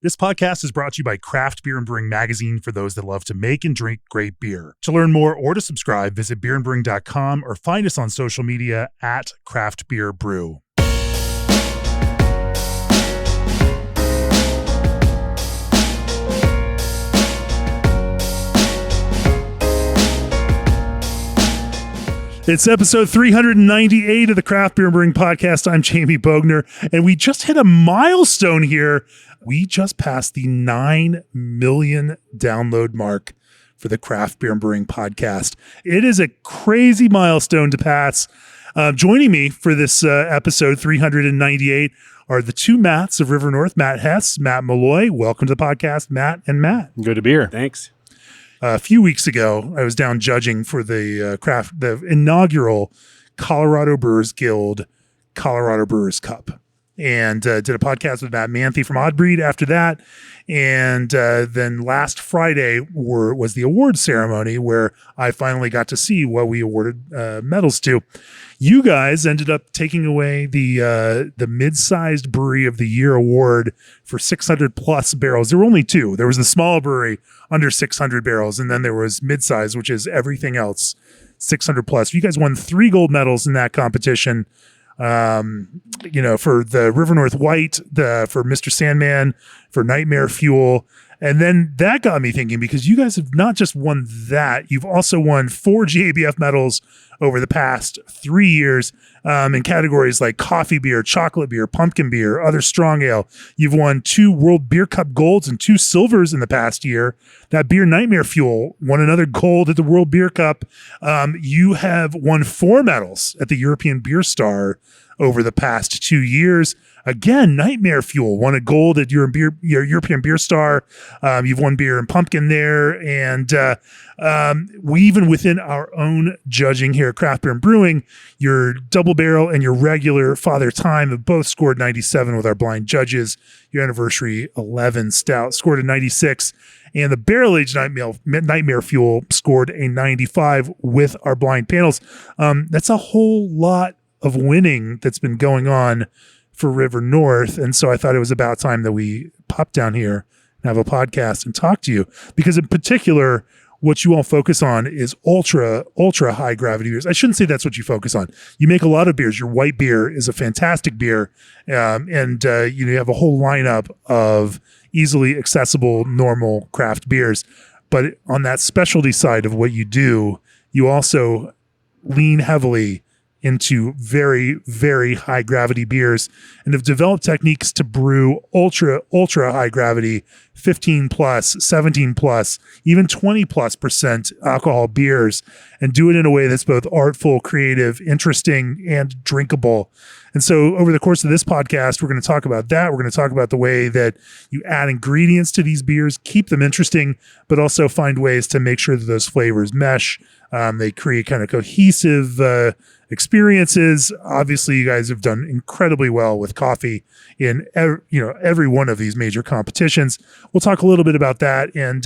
This podcast is brought to you by Craft Beer and Brewing Magazine for those that love to make and drink great beer. To learn more or to subscribe, visit beerandbrewing.com or find us on social media at Craft Beer Brew. It's episode 398 of the Craft Beer and Brewing Podcast. I'm Jamie Bogner, and we just hit a milestone here. We just passed the 9 million download mark for the Craft Beer and Brewing Podcast. It is a crazy milestone to pass. Joining me for this episode 398 are the two Matts of River North, Matt Hess, Matt Malloy. Welcome to the podcast, Matt and Matt. Good to be here. Thanks. A few weeks ago, I was down judging for the inaugural Colorado Brewers Guild Colorado Brewers Cup, and did a podcast with Matt Manthe from Odd Breed after that. And then last Friday was the award ceremony where I finally got to see what we awarded medals to. You guys ended up taking away the mid-sized brewery of the year award for 600 plus barrels. There were only two. There was the small brewery under 600 barrels, and then there was mid-size, which is everything else 600 plus. You guys won 3 gold medals in that competition. For the River North White, for Mr. Sandman, for Nightmare Fuel. And then that got me thinking, because you guys have not just won that, you've also won 4 GABF medals over the past 3 years in categories like coffee beer, chocolate beer, pumpkin beer, other strong ale. You've won 2 World Beer Cup golds and 2 silvers in the past year. That beer Nightmare Fuel won another gold at the World Beer Cup. You have won 4 medals at the European Beer Star over the past 2 years. Again, Nightmare Fuel won a gold at your European Beer Star. You've won beer and pumpkin there. And we, even within our own judging here at Craft Beer and Brewing, your double barrel and your regular Father Time have both scored 97 with our blind judges. Your Anniversary 11 Stout scored a 96. And the barrel-aged Nightmare Fuel scored a 95 with our blind panels. That's a whole lot of winning that's been going on for River North. And so I thought it was about time that we pop down here and have a podcast and talk to you, because in particular, what you all focus on is ultra high gravity beers. I shouldn't say that's what you focus on. You make a lot of beers. Your white beer is a fantastic beer. You have a whole lineup of easily accessible, normal craft beers. But on that specialty side of what you do, you also lean heavily into very, very high gravity beers and have developed techniques to brew ultra high gravity, 15 plus, 17 plus, even 20 plus % alcohol beers, and do it in a way that's both artful, creative, interesting, and drinkable. And so over the course of this podcast, we're going to talk about that. We're going to talk about the way that you add ingredients to these beers, keep them interesting, but also find ways to make sure that those flavors mesh. They create kind of cohesive experiences. Obviously, you guys have done incredibly well with coffee in every one of these major competitions. We'll talk a little bit about that. And,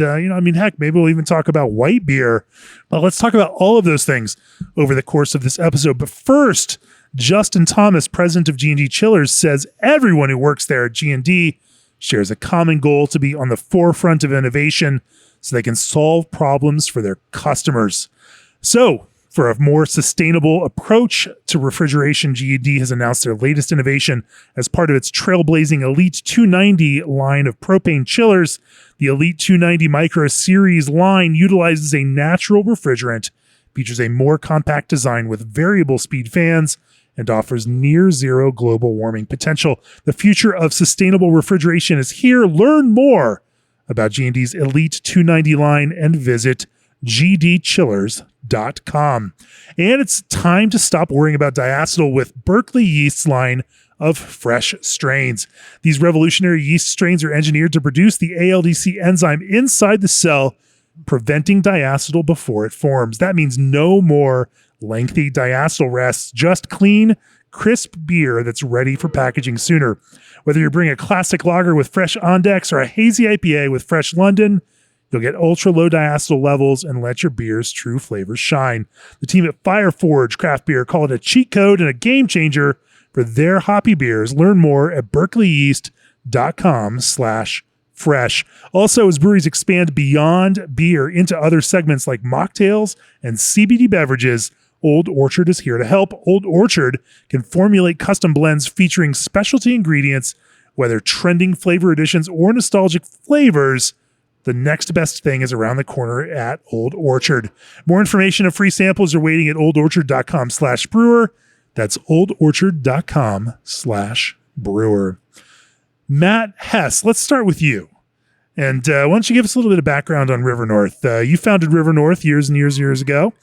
heck, maybe we'll even talk about white beer. Well, let's talk about all of those things over the course of this episode. But first, Justin Thomas, president of G&D Chillers, says everyone who works there at G&D shares a common goal to be on the forefront of innovation so they can solve problems for their customers. So, for a more sustainable approach to refrigeration, G&D has announced their latest innovation as part of its trailblazing Elite 290 line of propane chillers. The Elite 290 Micro Series line utilizes a natural refrigerant, features a more compact design with variable speed fans, and offers near zero global warming potential. The future of sustainable refrigeration is here. Learn more about G&D's Elite 290 line and visit gdchillers.com. And it's time to stop worrying about diacetyl with Berkeley Yeast's line of fresh strains. These revolutionary yeast strains are engineered to produce the ALDC enzyme inside the cell, preventing diacetyl before it forms. That means no more lengthy diacetyl rests, just clean, crisp beer that's ready for packaging sooner. Whether you bring a classic lager with fresh Ondex or a hazy IPA with fresh London, you'll get ultra low diacetyl levels and let your beer's true flavors shine. The team at Fireforge Craft Beer call it a cheat code and a game changer for their hoppy beers. Learn more at berkeleyyeast.com/Fireforge. fresh. Also, as breweries expand beyond beer into other segments like mocktails and CBD beverages, Old Orchard is here to help. Old Orchard can formulate custom blends featuring specialty ingredients, whether trending flavor additions or nostalgic flavors. The next best thing is around the corner at Old Orchard. More information and free samples are waiting at oldorchard.com/brewer. That's oldorchard.com/brewer. Matt Hess, let's start with you. And why don't you give us a little bit of background on River North? You founded River North years and years ago,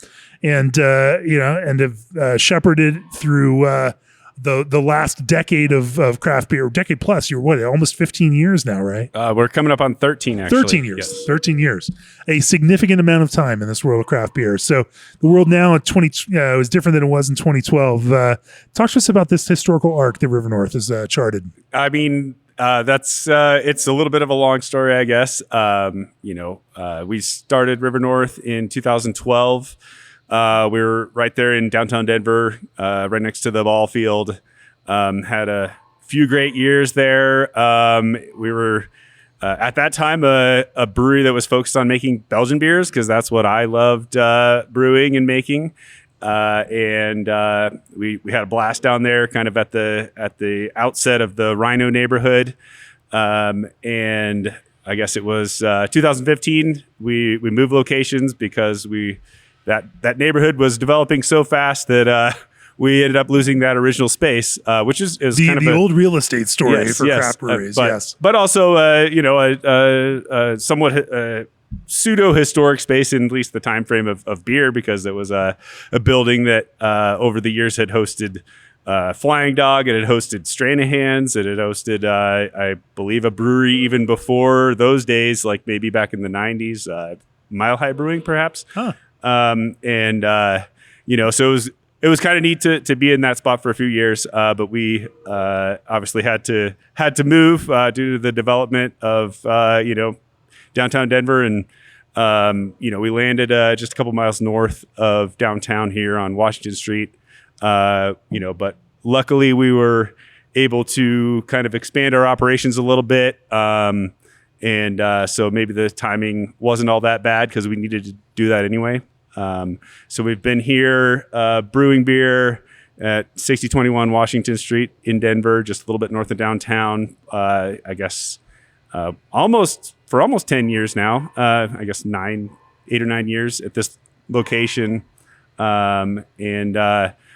and have shepherded through the last decade of craft beer, decade plus. You're what, almost 15 years now, right? We're coming up on 13, actually. 13 years. Yes. 13 years. A significant amount of time in this world of craft beer. So the world now at is different than it was in 2012. Talk to us about this historical arc that River North has charted. I mean, that's it's a little bit of a long story, I guess. We started River North in 2012. We were right there in downtown Denver, right next to the ball field. Had a few great years there. We were at that time a brewery that was focused on making Belgian beers, because that's what I loved brewing and making. We had a blast down there, kind of at the outset of the Rhino neighborhood. And I guess it was 2015. We moved locations because that neighborhood was developing so fast that we ended up losing that original space, which is kind of the old real estate story for craft breweries. But also a somewhat pseudo historic space in at least the time frame of beer, because it was a building that over the years had hosted Flying Dog, it had hosted Stranahan's, it had hosted I believe a brewery even before those days, like maybe back in the 90s, Mile High Brewing perhaps. Huh. So it was kind of neat to be in that spot for a few years, but we obviously had to move due to the development of downtown Denver, and we landed just a couple miles north of downtown here on Washington Street. But luckily we were able to kind of expand our operations a little bit, so maybe the timing wasn't all that bad, because we needed to do that anyway. So we've been here brewing beer at 6021 Washington Street in Denver, just a little bit north of downtown. I guess almost 10 years now. I guess 8 or 9 years at this location.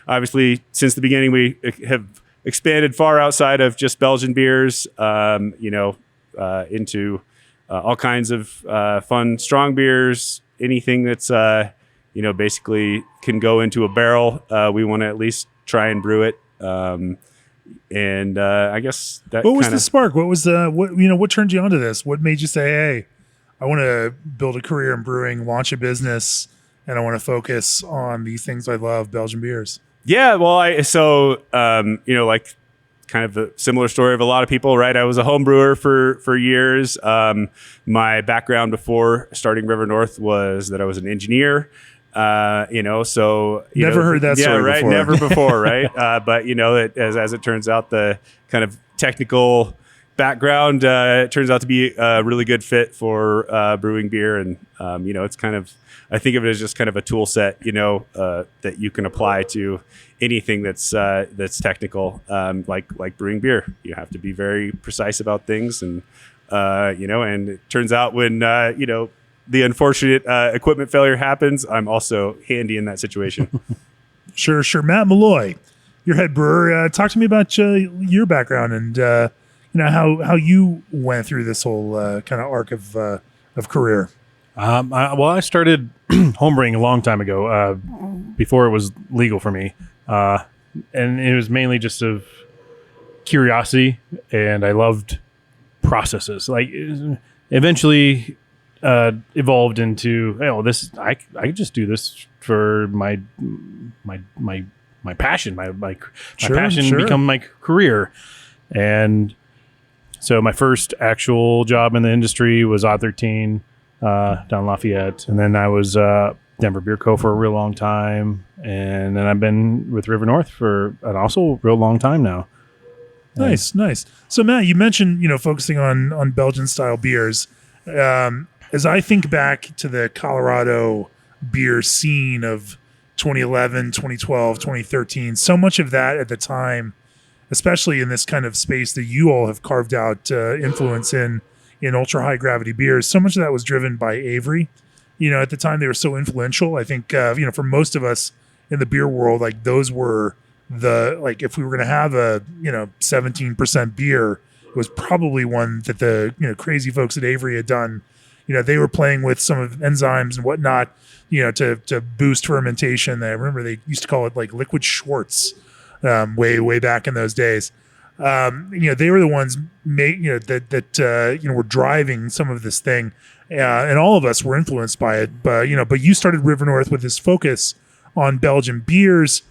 Obviously, since the beginning, we have expanded far outside of just Belgian beers, into all kinds of fun strong beers, anything that's basically can go into a barrel. We want to at least try and brew it. I guess that. What was the spark? What was what turned you onto this? What made you say, "Hey, I want to build a career in brewing, launch a business, and I want to focus on these things I love, Belgian beers"? Yeah, well, like kind of the similar story of a lot of people, right? I was a home brewer for years. My background before starting River North was that I was an engineer. Never heard that story right? before. Never before, right? But as it turns out, the kind of technical background it turns out to be a really good fit for brewing beer, and it's kind of, I think of it as just kind of a tool set, that you can apply to anything that's technical, like brewing beer. You have to be very precise about things, and and it turns out when the unfortunate equipment failure happens, I'm also handy in that situation. Sure. Matt Malloy, your head brewer. Talk to me about your background and how you went through this whole kind of arc of career. I started homebrewing a long time ago, before it was legal for me, and it was mainly just of curiosity, and I loved processes. Like, eventually evolved into, I could just do this for my passion, my passion become my career. And so my first actual job in the industry was Odd 13 down Lafayette, and then I was Denver Beer Co. for a real long time, and then I've been with River North for an also real long time now. Nice. So Matt, you mentioned, focusing on Belgian style beers. As I think back to the Colorado beer scene of 2011, 2012, 2013, so much of that at the time, especially in this kind of space that you all have carved out influence in ultra high gravity beers, so much of that was driven by Avery. At the time they were so influential. I think, for most of us in the beer world, like those were if we were going to have a 17% beer, it was probably one that the crazy folks at Avery had done. They were playing with some of enzymes and whatnot, to boost fermentation. I remember they used to call it like liquid Schwartz, way back in those days. They were the ones that were driving some of this thing, and all of us were influenced by it. But you started River North with this focus on Belgian beers.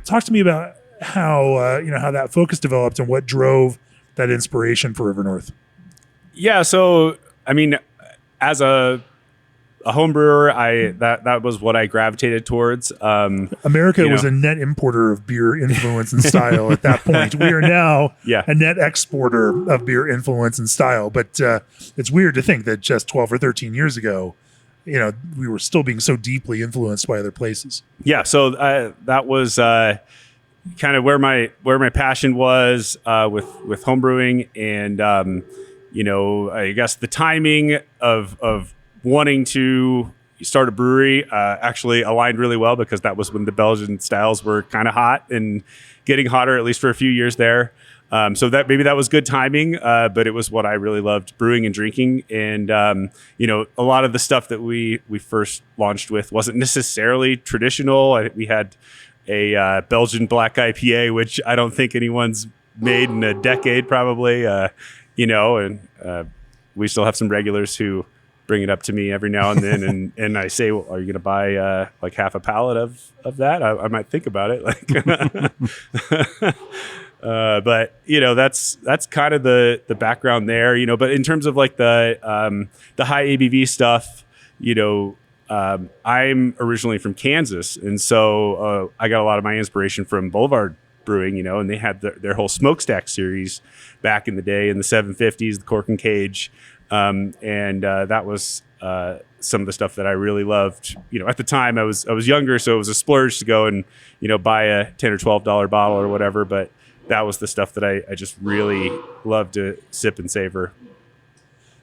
Talk to me about how that focus developed and what drove that inspiration for River North. Yeah, so I mean, as a home brewer, that was what I gravitated towards. America was a net importer of beer influence and style at that point. We are now a net exporter of beer influence and style. But it's weird to think that just 12 or 13 years ago, we were still being so deeply influenced by other places. Yeah, so that was kind of where my passion was with home brewing, and I guess the timing of wanting to start a brewery actually aligned really well, because that was when the Belgian styles were kind of hot and getting hotter, at least for a few years there. So that maybe that was good timing, but it was what I really loved, brewing and drinking. And, a lot of the stuff that we first launched with wasn't necessarily traditional. We had a Belgian black IPA, which I don't think anyone's made in a decade probably, and we still have some regulars who bring it up to me every now and then, and I say, well, are you going to buy like half a pallet of that? I might think about it. But that's kind of the background there, but in terms of like the high ABV stuff, I'm originally from Kansas. And so I got a lot of my inspiration from Boulevard Brewing, and they had their whole smokestack series back in the day in the 750s, the Cork and Cage. And that was some of the stuff that I really loved. At the time I was younger, so it was a splurge to go and, buy a $10 or $12 bottle or whatever. But that was the stuff that I just really loved to sip and savor.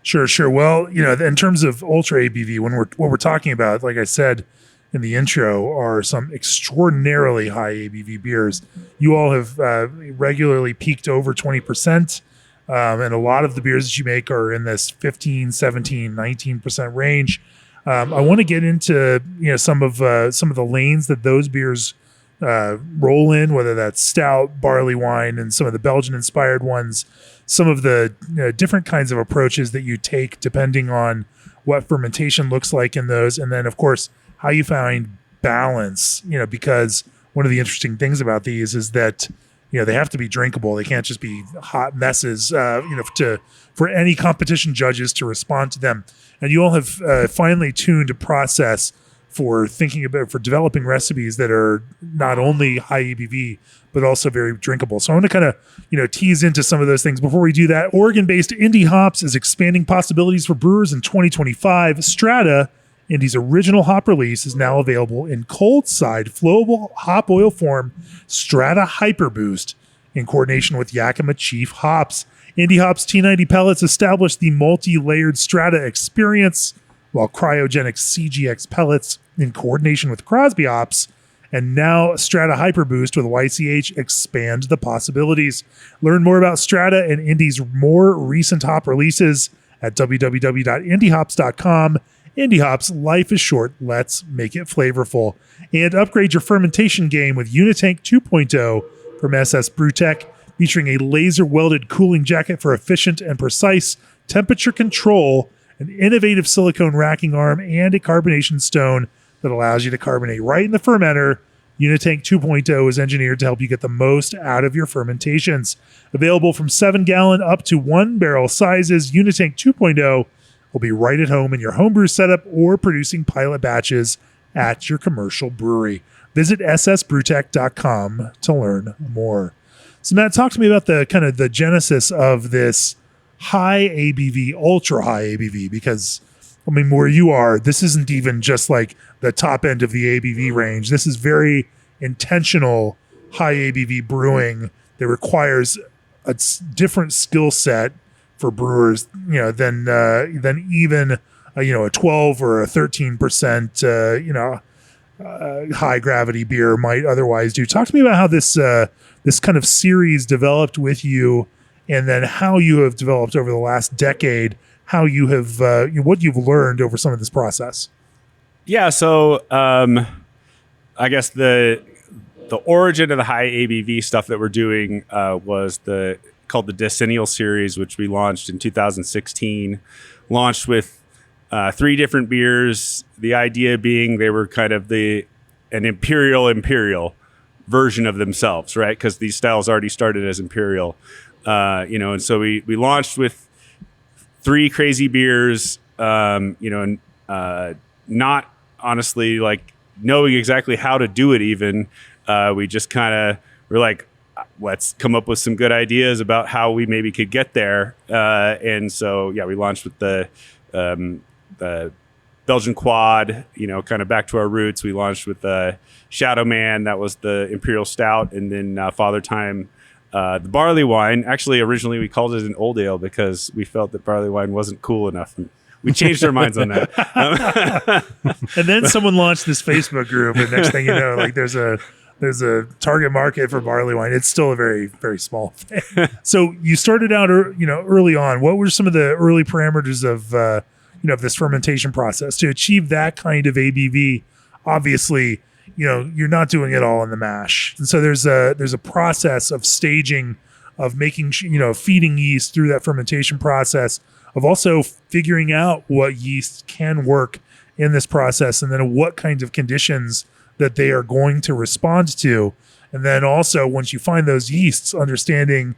Sure. Well, in terms of ultra ABV, what we're talking about, like I said in the intro, are some extraordinarily high ABV beers. You all have regularly peaked over 20%. And a lot of the beers that you make are in this 15, 17, 19% range. I want to get into some of the lanes that those beers roll in, whether that's stout, barley wine, and some of the Belgian-inspired ones, some of the different kinds of approaches that you take depending on what fermentation looks like in those, and then, of course, how you find balance, because one of the interesting things about these is that they have to be drinkable. They can't just be hot messes, for any competition judges to respond to them. And you all have finely tuned a process for developing recipes that are not only high ABV, but also very drinkable. So I want to kind of, tease into some of those things. Before we do that, Oregon-based Indie Hops is expanding possibilities for brewers in 2025. Strata, Indie's original hop release, is now available in cold-side flowable hop oil form, Strata Hyper Boost, in coordination with Yakima Chief Hops. Indie Hops T90 pellets established the multi-layered Strata experience, while cryogenic CGX pellets, in coordination with Crosby Hops, and now Strata Hyper Boost with YCH, expand the possibilities. Learn more about Strata and Indie's more recent hop releases at www.indiehops.com. Indie Hops, life is short, let's make it flavorful. And upgrade your fermentation game with Unitank 2.0 from SS Brewtech, featuring a laser-welded cooling jacket for efficient and precise temperature control, an innovative silicone racking arm, and a carbonation stone that allows you to carbonate right in the fermenter. Unitank 2.0 is engineered to help you get the most out of your fermentations. Available from 7-gallon up to 1-barrel sizes, Unitank 2.0 will be right at home in your homebrew setup or producing pilot batches at your commercial brewery. Visit ssbrewtech.com to learn more. So Matt, talk to me about the kind of the genesis of this high ABV, ultra high ABV, because I mean, where you are, this isn't even just like the top end of the ABV range. This is very intentional high ABV brewing that requires a different skill set for brewers, than even a 12 or a 13%, high gravity beer might otherwise do. Talk to me about how this kind of series developed with you, and then how you have developed over the last decade, how you have what you've learned over some of this process. Yeah, so I guess the origin of the high ABV stuff that we're doing was called the Decennial series, which we launched in 2016. Launched with 3 different beers. The idea being they were kind of an imperial version of themselves, right? Because these styles already started as imperial, and so we launched with 3 crazy beers, and not honestly like knowing exactly how to do it even. We just kind of were like, let's come up with some good ideas about how we maybe could get there. And so, yeah, we launched with the Belgian Quad, kind of back to our roots. We launched with the Shadow Man, that was the Imperial Stout, and then Father Time, the barley wine. Actually, originally we called it an old ale because we felt that barley wine wasn't cool enough. We changed our minds on that. And then someone launched this Facebook group, and next thing you know, like there's a target market for barley wine. It's still a very, very small thing. So you started out, early on. What were some of the early parameters of, of this fermentation process to achieve that kind of ABV? Obviously, you're not doing it all in the mash. And so there's a process of staging, of making, feeding yeast through that fermentation process, of also figuring out what yeast can work in this process, and then what kinds of conditions that they are going to respond to. And then also, once you find those yeasts, understanding,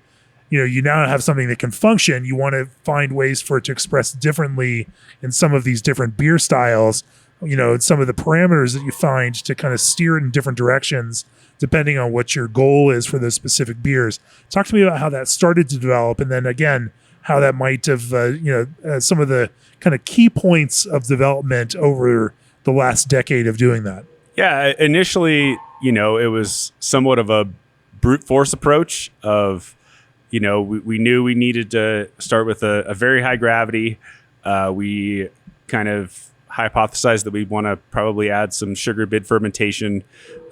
you now have something that can function. You want to find ways for it to express differently in some of these different beer styles, some of the parameters that you find to kind of steer it in different directions, depending on what your goal is for those specific beers. Talk to me about how that started to develop, and then again, how that might have, some of the kind of key points of development over the last decade of doing that. Yeah, initially, it was somewhat of a brute force approach of, we knew we needed to start with a very high gravity. We kind of hypothesized that we'd want to probably add some sugar bid fermentation.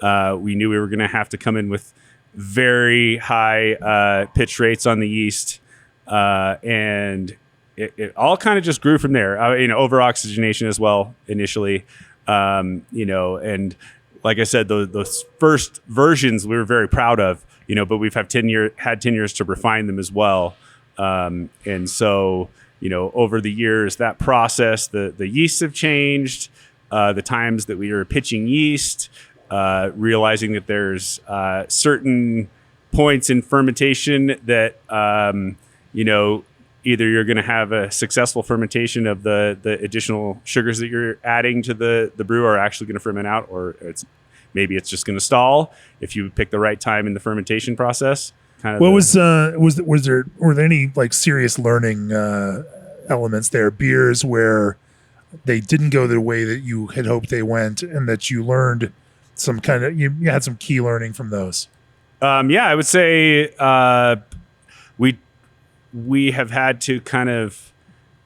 We knew we were going to have to come in with very high pitch rates on the yeast. And it all kind of just grew from there. Over-oxygenation as well initially. And like I said, those first versions we were very proud of, but we've had 10 years to refine them as well. And so, over the years, that process, the yeasts have changed, the times that we are pitching yeast, realizing that there's certain points in fermentation that, either you're going to have a successful fermentation of the additional sugars that you're adding to the brew are actually going to ferment out, or maybe it's just going to stall if you pick the right time in the fermentation process. Were there any like serious learning elements there? Beers where they didn't go the way that you had hoped they went, and that you learned some kind of, you had some key learning from those? I would say we have had to kind of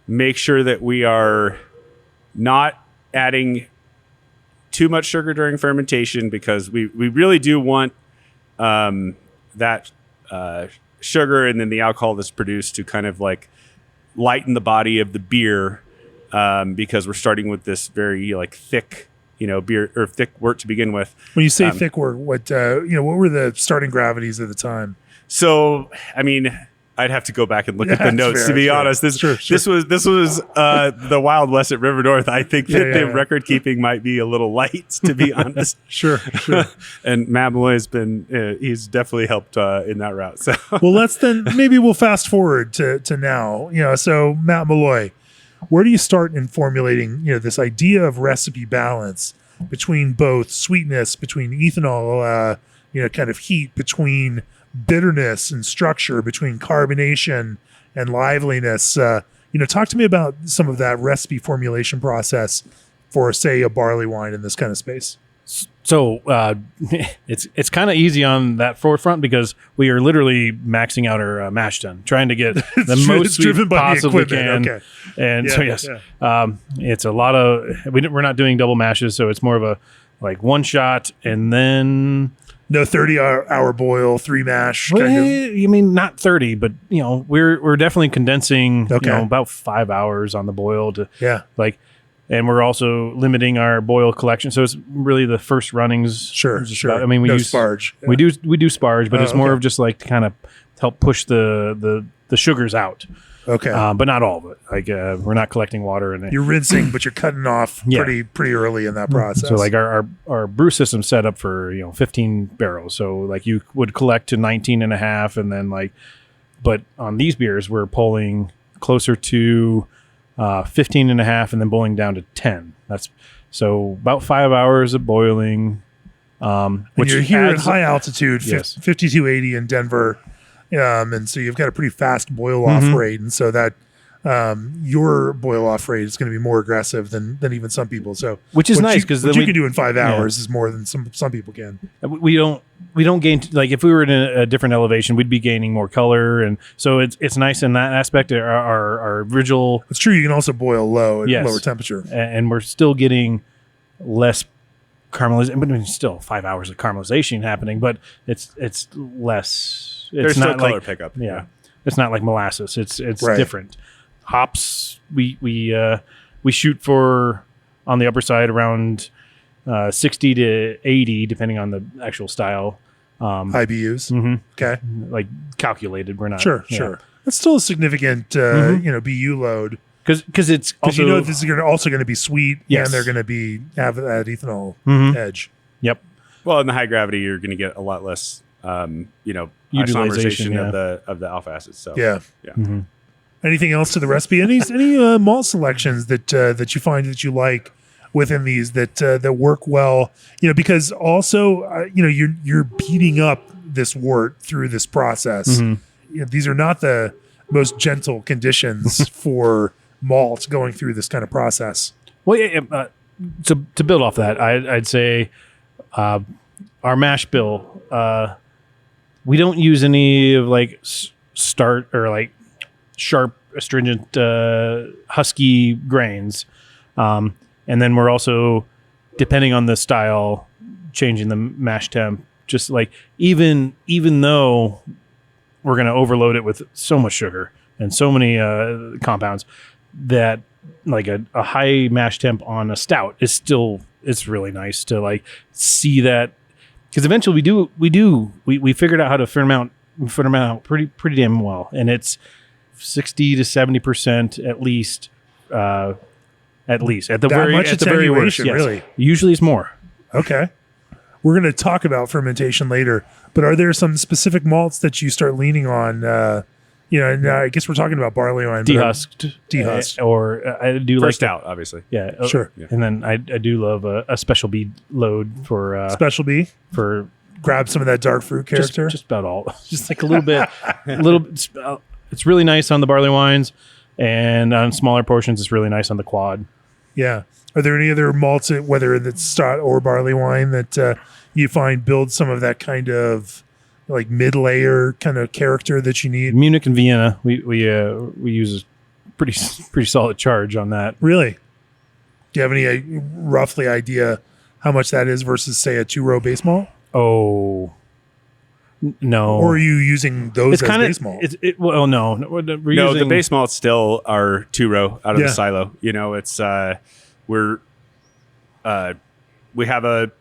make sure that we are not adding too much sugar during fermentation, because we really do want that sugar and then the alcohol that's produced to kind of like lighten the body of the beer, because we're starting with this very like thick, beer, or thick wort to begin with. When you say thick wort, what were the starting gravities at the time? So, I mean, I'd have to go back and look at the notes, to be honest. This was the Wild West at River North. I think that the record keeping might be a little light, to be honest. Sure. And Matt Malloy he's definitely helped in that route. So, well, maybe we'll fast forward to now. So Matt Malloy, where do you start in formulating, this idea of recipe balance between both sweetness, between ethanol, kind of heat, between bitterness and structure, between carbonation and liveliness. Talk to me about some of that recipe formulation process for, say, a barley wine in this kind of space. So it's kind of easy on that forefront because we are literally maxing out our mash tun, trying to get the most we possibly can. Okay. And it's a lot of we're not doing double mashes, so it's more of a like one shot and then no 30-hour boil, 3 mash. Well, I mean, not 30, but we're definitely condensing about 5 hours on the boil to and we're also limiting our boil collection. So it's really the first runnings. Sure. I mean, we use sparge. Yeah. We do sparge, but it's more of just like to kind of help push the sugars out. Okay. But not all of it. Like we're not collecting water in it. You're rinsing, but you're cutting off pretty early in that process. So like our brew system set up for 15 barrels. So like you would collect to 19 and a half, and then but on these beers we're pulling closer to 15 and a half, and then boiling down to 10. That's so about 5 hours of boiling. Which you're here at high altitude, yes. 5280 in Denver. And so you've got a pretty fast boil off rate. And so that your boil off rate is going to be more aggressive than even some people. So which is nice because what you can do in 5 hours is more than some people can. We don't gain like if we were in a different elevation, we'd be gaining more color, and so it's nice in that aspect. Our original. It's true. You can also boil low at lower temperature, and we're still getting less caramelization. But I mean, still 5 hours of caramelization happening, but it's less. There's not still color like, pickup. Yeah, it's not like molasses. It's different. Hops we shoot for on the upper side around 60 to 80 depending on the actual style. IBUs. Okay. Like calculated. We're not sure. That's still a significant BU load because it's also this is also going to be sweet and they're going to have that ethanol edge. Yep. Well, in the high gravity, you're going to get a lot less utilization of the alpha acids. So yeah. Anything else to the recipe? Any malt selections that you find that you like within these that work well? Because also you're beating up this wort through this process. These are not the most gentle conditions for malt going through this kind of process. Well, to build off that, I'd say our mash bill. We don't use any of like start or like sharp, astringent, husky grains. And then we're also, depending on the style, changing the mash temp. Just like even though we're going to overload it with so much sugar and so many compounds, that like a high mash temp on a stout is it's really nice to like see that. Because eventually we figured out how to ferment out pretty damn well, and it's 60 to 70% at least at the very worst. Yes. Really, usually it's more. Okay, we're going to talk about fermentation later, but are there some specific malts that you start leaning on? And I guess we're talking about barley wine, dehusked, or I do like stout, obviously. Yeah, sure. Yeah. And then I do love a special B load for special B for grab some of that dark fruit character. Just about all, just like a little bit, It's really nice on the barley wines, and on smaller portions, it's really nice on the quad. Yeah. Are there any other malts, whether it's stout or barley wine, that you find build some of that kind of like mid-layer kind of character that you need? Munich and Vienna, we use a pretty solid charge on that. Really? Do you have any roughly idea how much that is versus, say, a 2-row base malt? Oh, no. Or are you using those as base malt? No. The base malts still are 2-row out of the silo. It's we have a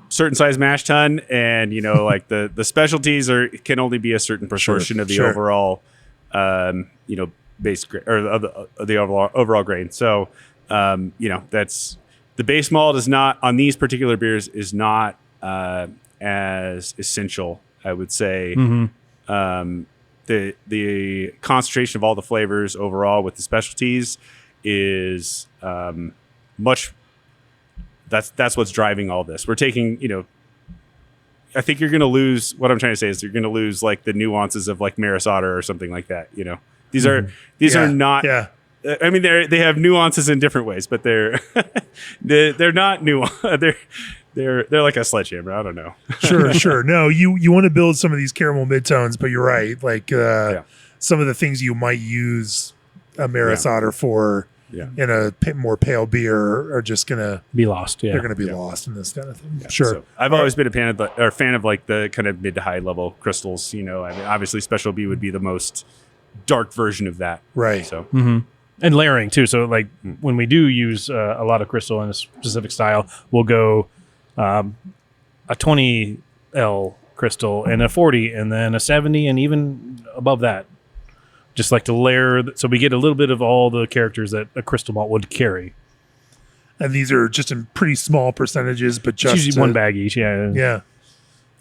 certain size mash tun, and like the specialties can only be a certain proportion of the overall base or of the overall grain. So that's the base malt is not on these particular beers is not as essential, I would say. The concentration of all the flavors overall with the specialties is much. That's what's driving all this. We're taking I think you're going to lose. What I'm trying to say is you're going to lose like the nuances of like Maris Otter or something like that. You know, these are not. Yeah. I mean, they have nuances in different ways, but they're not they're like a sledgehammer. I don't know. Sure. No, you want to build some of these caramel midtones, but you're right. Like some of the things you might use a Maris Otter for in a more pale beer are just gonna be lost. Yeah, they're gonna be lost in this kind of thing. Yeah. Sure. So I've always been a fan of like the kind of mid to high level crystals. You know, I mean, obviously Special B would be the most dark version of that. Right. So. And layering too. So like when we do use a lot of crystal in a specific style, we'll go a 20L crystal and a 40 and then a 70 and even above that. Just like to layer, so we get a little bit of all the characters that a crystal malt would carry. And these are just in pretty small percentages, but just it's usually one bag each. Yeah. Yeah.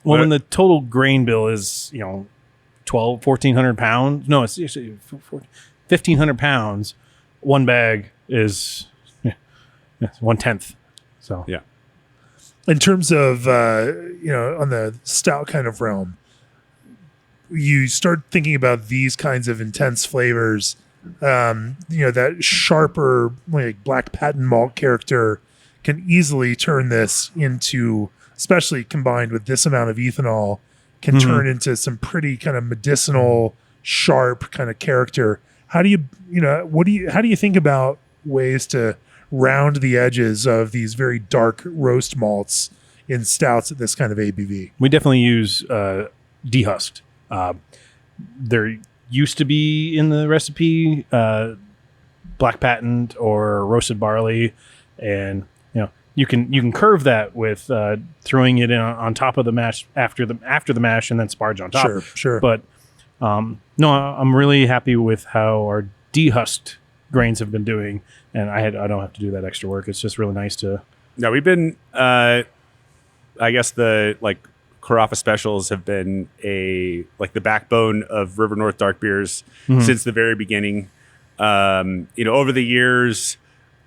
Well, when the total grain bill is 1,400 pounds. No, it's 1,500 pounds. One bag is 1/10. So yeah. In terms of on the stout kind of realm, you start thinking about these kinds of intense flavors. That sharper like black patent malt character can easily turn this into, especially combined with this amount of ethanol, can turn into some pretty kind of medicinal, sharp kind of character. How do you think about ways to round the edges of these very dark roast malts in stouts at this kind of ABV? We definitely use dehusked. There used to be in the recipe black patent or roasted barley, and you can curve that with throwing it in on top of the mash after the mash and then sparge on top. Sure. But no, I'm really happy with how our dehusked grains have been doing, and I don't have to do that extra work. It's just really nice to. No, we've been. I guess the Carafa specials have been the backbone of River North dark beers since the very beginning. Over the years,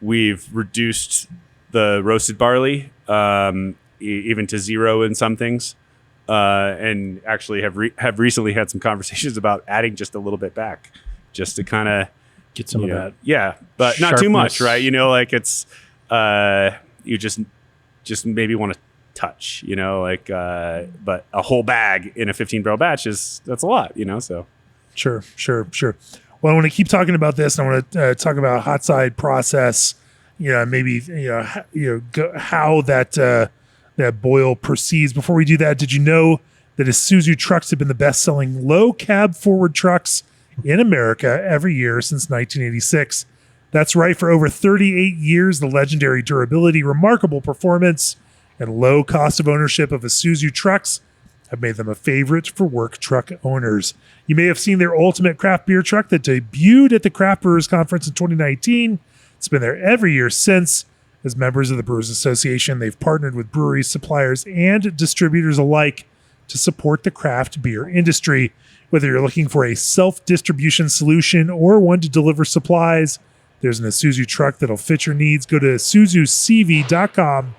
we've reduced the roasted barley even to zero in some things. And actually have recently had some conversations about adding just a little bit back, just to kind of get some of that. Yeah, but not too much, right? It's you just maybe want to touch, but a whole bag in a 15 barrel batch that's a lot, So sure. Well, I want to keep talking about this. And I want to talk about hot side process. Maybe how that boil proceeds. Before we do that, did you know that Isuzu trucks have been the best-selling low cab forward trucks in America every year since 1986? That's right. For over 38 years, the legendary durability, remarkable performance, and low cost of ownership of Isuzu trucks have made them a favorite for work truck owners. You may have seen their ultimate craft beer truck that debuted at the Craft Brewers Conference in 2019. It's been there every year since. As members of the Brewers Association, they've partnered with breweries, suppliers, and distributors alike to support the craft beer industry. Whether you're looking for a self-distribution solution or one to deliver supplies, there's an Isuzu truck that'll fit your needs. Go to IsuzuCV.com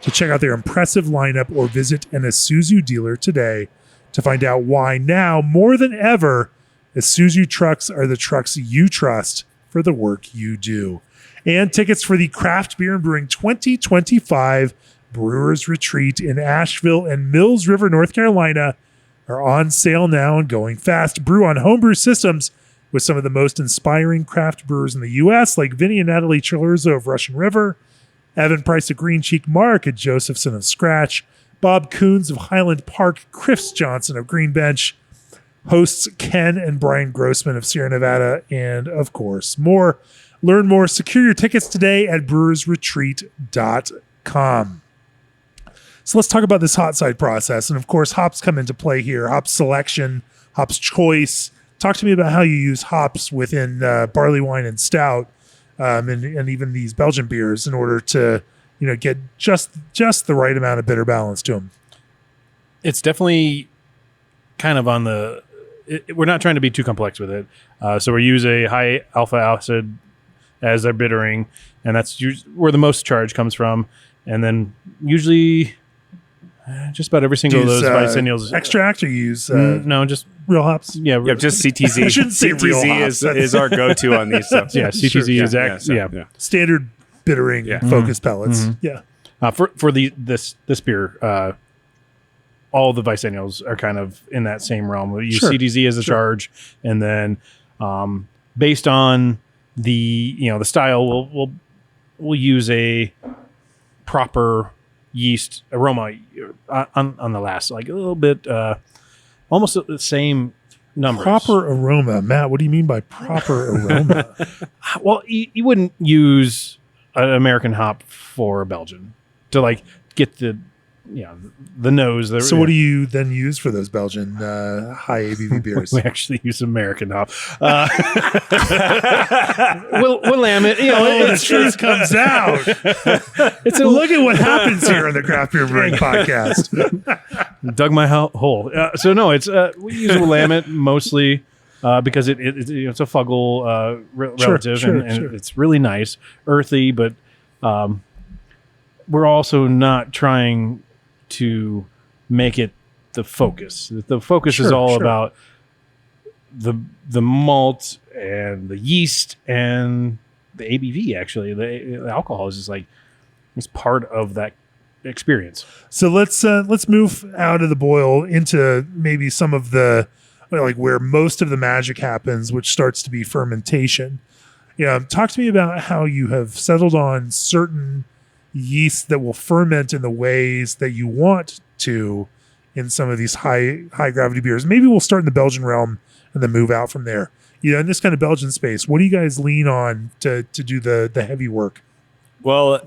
to check out their impressive lineup or visit an Isuzu dealer today to find out why now, more than ever, Isuzu trucks are the trucks you trust for the work you do. And tickets for the Craft Beer and Brewing 2025 Brewers Retreat in Asheville and Mills River, North Carolina are on sale now and going fast. Brew on homebrew systems with some of the most inspiring craft brewers in the U.S., like Vinny and Natalie Chilurzo of Russian River, Evan Price of Green Cheek, Mark at Josephson of Scratch, Bob Coons of Highland Park, Chris Johnson of Green Bench, hosts Ken and Brian Grossman of Sierra Nevada, and of course, more. Learn more. Secure your tickets today at brewersretreat.com. So let's talk about this hot side process. And of course, hops come into play here. Hop selection, hops choice. Talk to me about how you use hops within barley wine and stout, and even these Belgian beers in order to, get just the right amount of bitter balance to them. It's definitely kind of on we're not trying to be too complex with it. So we use a high alpha acid as our bittering, and that's where the most charge comes from. And then usually Just about every single of those bicentennials. Extract or use no, just real hops? yeah, Just CTZ. I shouldn't say real CTZ hops. is our go-to on these stuff. yeah, CTZ is Standard bittering focus pellets. Yeah. For this beer, all the bicentennials are kind of in that same realm. We use CTZ as a charge, and then based on the style, we'll use a proper yeast aroma on the last, like a little bit, almost the same numbers. Proper aroma, Matt. What do you mean by proper aroma? Well, you wouldn't use an American hop for a Belgian to like get the nose. So what do you then use for those Belgian high ABV beers? We actually use American hop. We'll lamb it. The truth comes out. Look at what happens here on the Craft Beer Brewing Podcast. Dug my hole. So no, it's we use Willamette mostly because it's a Fuggle relative, and it's really nice, earthy, but we're also not trying to make it the focus. The focus is all about the malt and the yeast and the ABV. Actually, the alcohol is just like it's part of that experience. So let's move out of the boil into maybe some of the like where most of the magic happens, which starts to be fermentation. Talk to me about how you have settled on certain yeasts that will ferment in the ways that you want to in some of these high gravity beers. Maybe we'll start in the Belgian realm and then move out from there. In this kind of Belgian space, what do you guys lean on to do the heavy work? Well,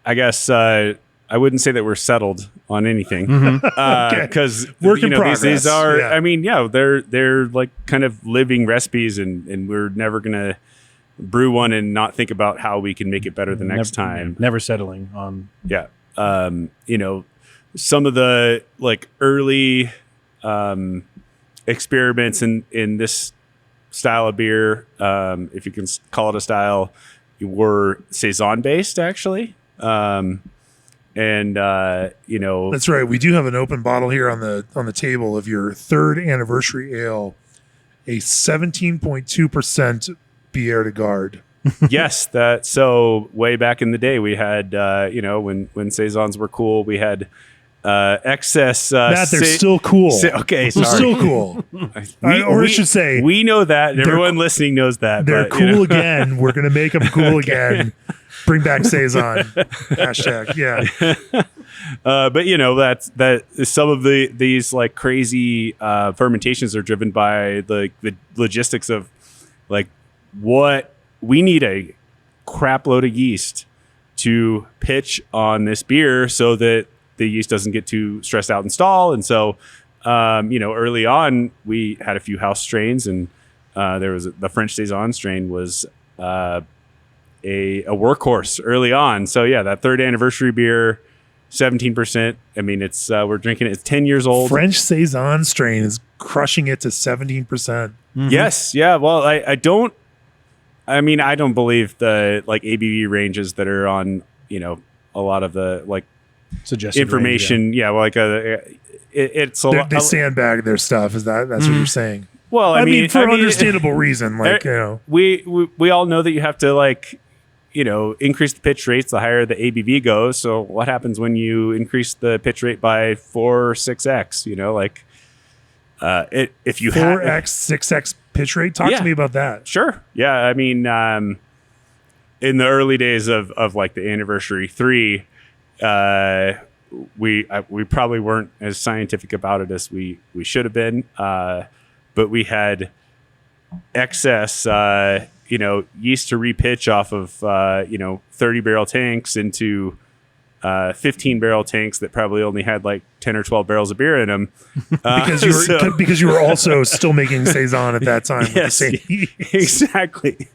I guess I wouldn't say that we're settled on anything because work in progress. These are, I mean, they're like kind of living recipes, and we're never gonna brew one and not think about how we can make it better the next time. Never settling on. Yeah. Some of the like early experiments in this style of beer, if you can call it a style, were Saison based actually. That's right. We do have an open bottle here on the table of your third anniversary ale, a 17.2% Bière de Garde. Yes, so way back in the day we had when Saisons were cool, we had excess Matt, they're still cool. Okay, they're sorry. still cool. I should say we know that. Everyone listening knows that. They're cool again. We're gonna make them cool again. Bring back Saison. Hashtag. Yeah. But that some of these like crazy fermentations are driven by the logistics of like what we need a crap load of yeast to pitch on this beer so that the yeast doesn't get too stressed out and stall. And so, early on we had a few house strains, and there was the French Saison strain was a workhorse early on. So yeah, that third anniversary beer, 17%. I mean, it's we're drinking it. It's 10 years old. French Saison strain is crushing it to 17%. Mm-hmm. Yes. Yeah. Well, I don't believe the like ABV ranges that are on, a lot of the like suggested information. Range, yeah. Like it's a lot. They sandbag their stuff. That's what you're saying? Well, I mean, for understandable reason, like, we all know that you have to like, increase the pitch rates the higher the ABV goes. So what happens when you increase the pitch rate by 4 or 6x? If you 4x, 6x pitch rate, talk to me about that. Sure. Yeah. I mean, in the early days of like the anniversary 3, we probably weren't as scientific about it as we should have been. But we had excess, yeast to repitch off of, 30 barrel tanks into 15 barrel tanks that probably only had like 10 or 12 barrels of beer in them. Because you were also still making Saison at that time. Yes, with the same exactly.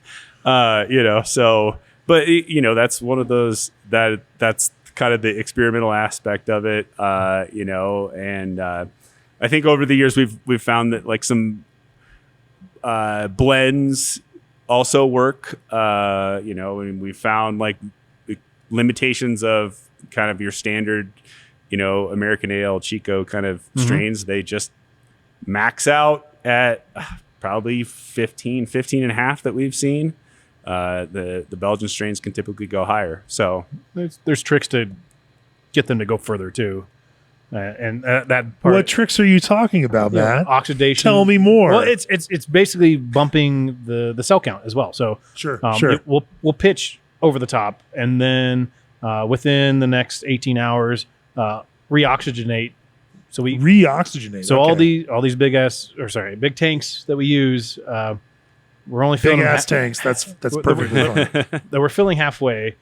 That's one of those that's kind of the experimental aspect of it, and I think over the years we've found that like some blends also work, and we found like limitations of kind of your standard American Ale, Chico kind of strains, they just max out at probably 15 and a half that we've seen. The Belgian strains can typically go higher. So there's tricks to get them to go further too. And that part, What tricks are you talking about, Matt? oxidation. Tell me more. Well, it's basically bumping the cell count as well. So Sure. we'll pitch over the top, and then within the next 18 hours, reoxygenate. So we Re-oxygenate. So okay. all these big tanks that we use, we're only filling Big them ass tanks. That's perfectly fine. that we're filling halfway,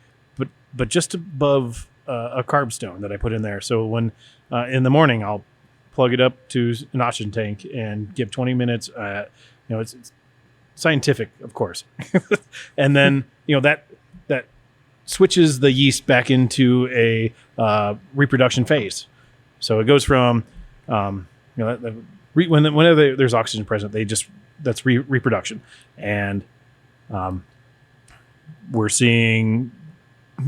but just above a carb stone that I put in there. So when in the morning I'll plug it up to an oxygen tank and give 20 minutes. It's scientific, of course, and then that switches the yeast back into a reproduction phase. So it goes from whenever there's oxygen present, that's reproduction, and we're seeing,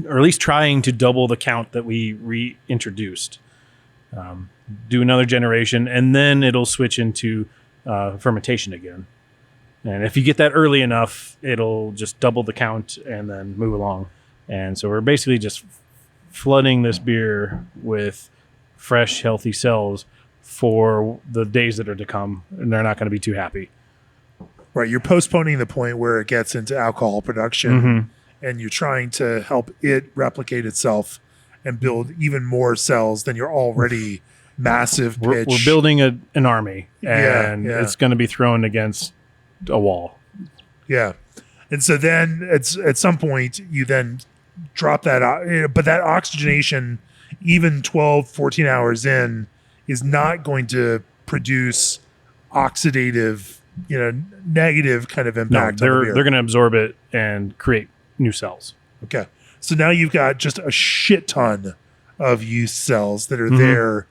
or at least trying to double the count that we reintroduced. Do another generation, and then it'll switch into fermentation again. And if you get that early enough, it'll just double the count and then move along. And so we're basically just flooding this beer with fresh, healthy cells for the days that are to come, and they're not going to be too happy. Right. You're postponing the point where it gets into alcohol production, and you're trying to help it replicate itself and build even more cells than your already massive pitch. We're building an army, and Yeah. it's going to be thrown against a wall. Yeah. And so then at some point you then drop that, but that oxygenation, even 12, 14 hours in, is not going to produce oxidative, negative kind of No, impact on the beer. they're going to absorb it and create new cells. Okay. So now you've got just a shit ton of yeast cells that are there,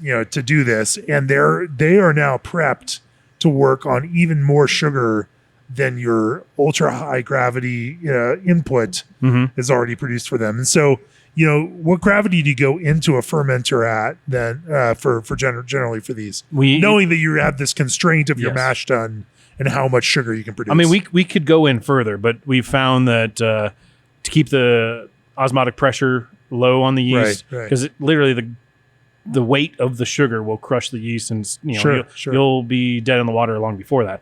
to do this. And they are now prepped to work on even more sugar than your ultra high gravity input is already produced for them. And so, what gravity do you go into a fermenter at then generally for these? Knowing that you have this constraint of your mash tun and how much sugar you can produce. I mean, we could go in further, but we've found that to keep the osmotic pressure low on the yeast, because literally the weight of the sugar will crush the yeast, and you'll be dead in the water long before that.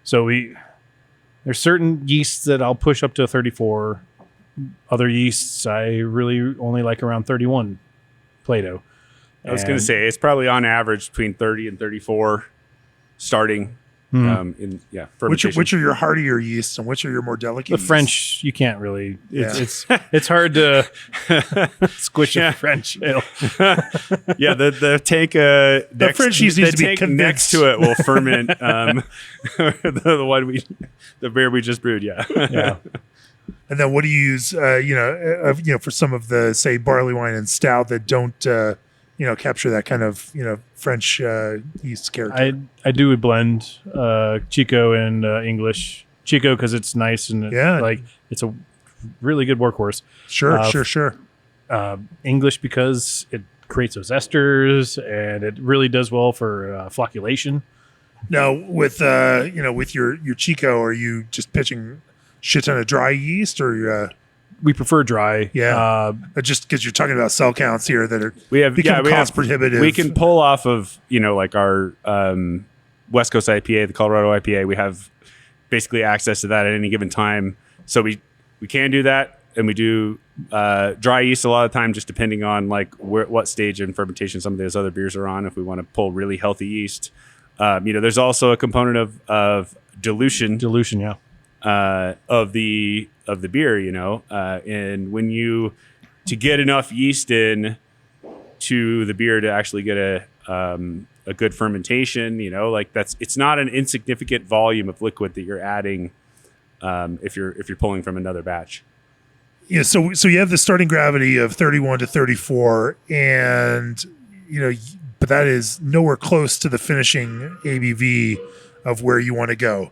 So there's certain yeasts that I'll push up to 34. Other yeasts I really only like around 31 Plato. I was going to say it's probably on average between 30 and 34 starting. Fermentation. Which are your heartier yeasts and which are your more delicate The yeasts? French, you can't really. It's hard to squish a French ale. The tank. The French yeast needs to be tank convinced. next to it will ferment the beer we just brewed. Yeah. And then what do you use? For some of the, say, barley wine and stout that don't capture that kind of French yeast character. I do a blend Chico and English. Chico because it's nice and it's a really good workhorse. Sure. English because it creates those esters and it really does well for flocculation. Now with your Chico, are you just pitching shit ton of dry yeast or we prefer dry. Just because you're talking about cell counts here that are become cost prohibitive. We can pull off of like our West Coast IPA, the Colorado IPA. We have basically access to that at any given time, so we can do that, and we do dry yeast a lot of the time, just depending on like what stage in fermentation some of those other beers are on. If we want to pull really healthy yeast, there's also a component of dilution. Of the beer, and when to get enough yeast in to the beer to actually get a good fermentation, it's not an insignificant volume of liquid that you're adding if you're pulling from another batch. Yeah, so you have the starting gravity of 31 to 34, and but that is nowhere close to the finishing ABV of where you want to go.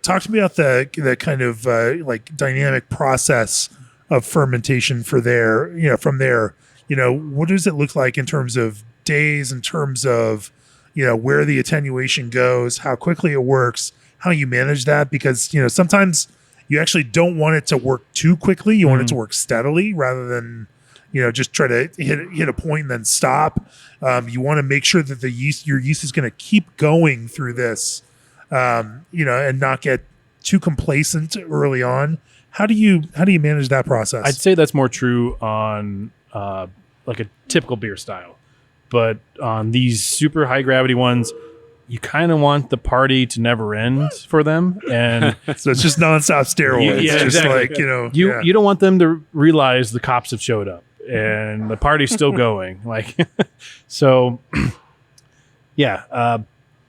Talk to me about the kind of like dynamic process of fermentation for there. From there, what does it look like in terms of days, in terms of, where the attenuation goes, how quickly it works, how you manage that? Because, sometimes you actually don't want it to work too quickly. You want it to work steadily rather than, just try to hit a point and then stop. You want to make sure that your yeast is going to keep going through this, and not get too complacent early on. How do you manage that process? I'd say that's more true on like a typical beer style, but on these super high gravity ones, you kind of want the party to never end for them, and so it's just nonstop steroids. Yeah, just exactly. like you don't want them to realize the cops have showed up and the party's still going. Like, so, yeah,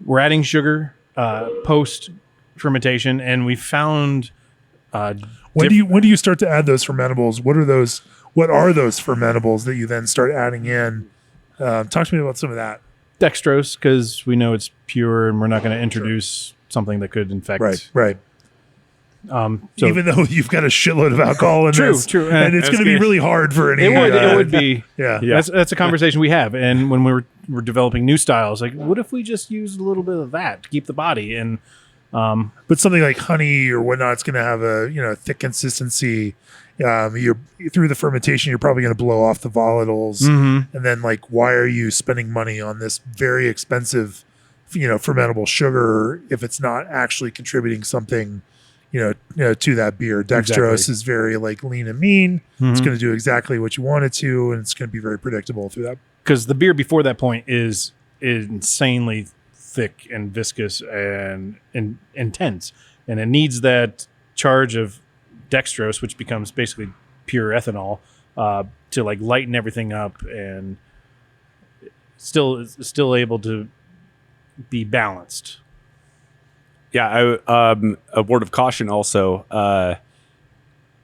we're adding sugar post fermentation, and we found. When do you start to add those fermentables? What are those fermentables that you then start adding in? Talk to me about some of that. Dextrose, because we know it's pure and we're not going to introduce something that could infect. Right. So even though you've got a shitload of alcohol in this, true, and it's going to be really hard for any. It would be. Yeah. That's a conversation we have, and when we're developing new styles, like, what if we just use a little bit of that to keep the body? And but something like honey or whatnot, it's going to have a thick consistency. You're through the fermentation, you're probably going to blow off the volatiles, and then why are you spending money on this very expensive, fermentable sugar if it's not actually contributing something, to that beer? Dextrose is very lean and mean. It's going to do exactly what you want it to, and it's going to be very predictable through that. Because the beer before that point is insanely thick and viscous and intense, and it needs that charge of dextrose, which becomes basically pure ethanol, to lighten everything up and still able to be balanced. Yeah, a word of caution also.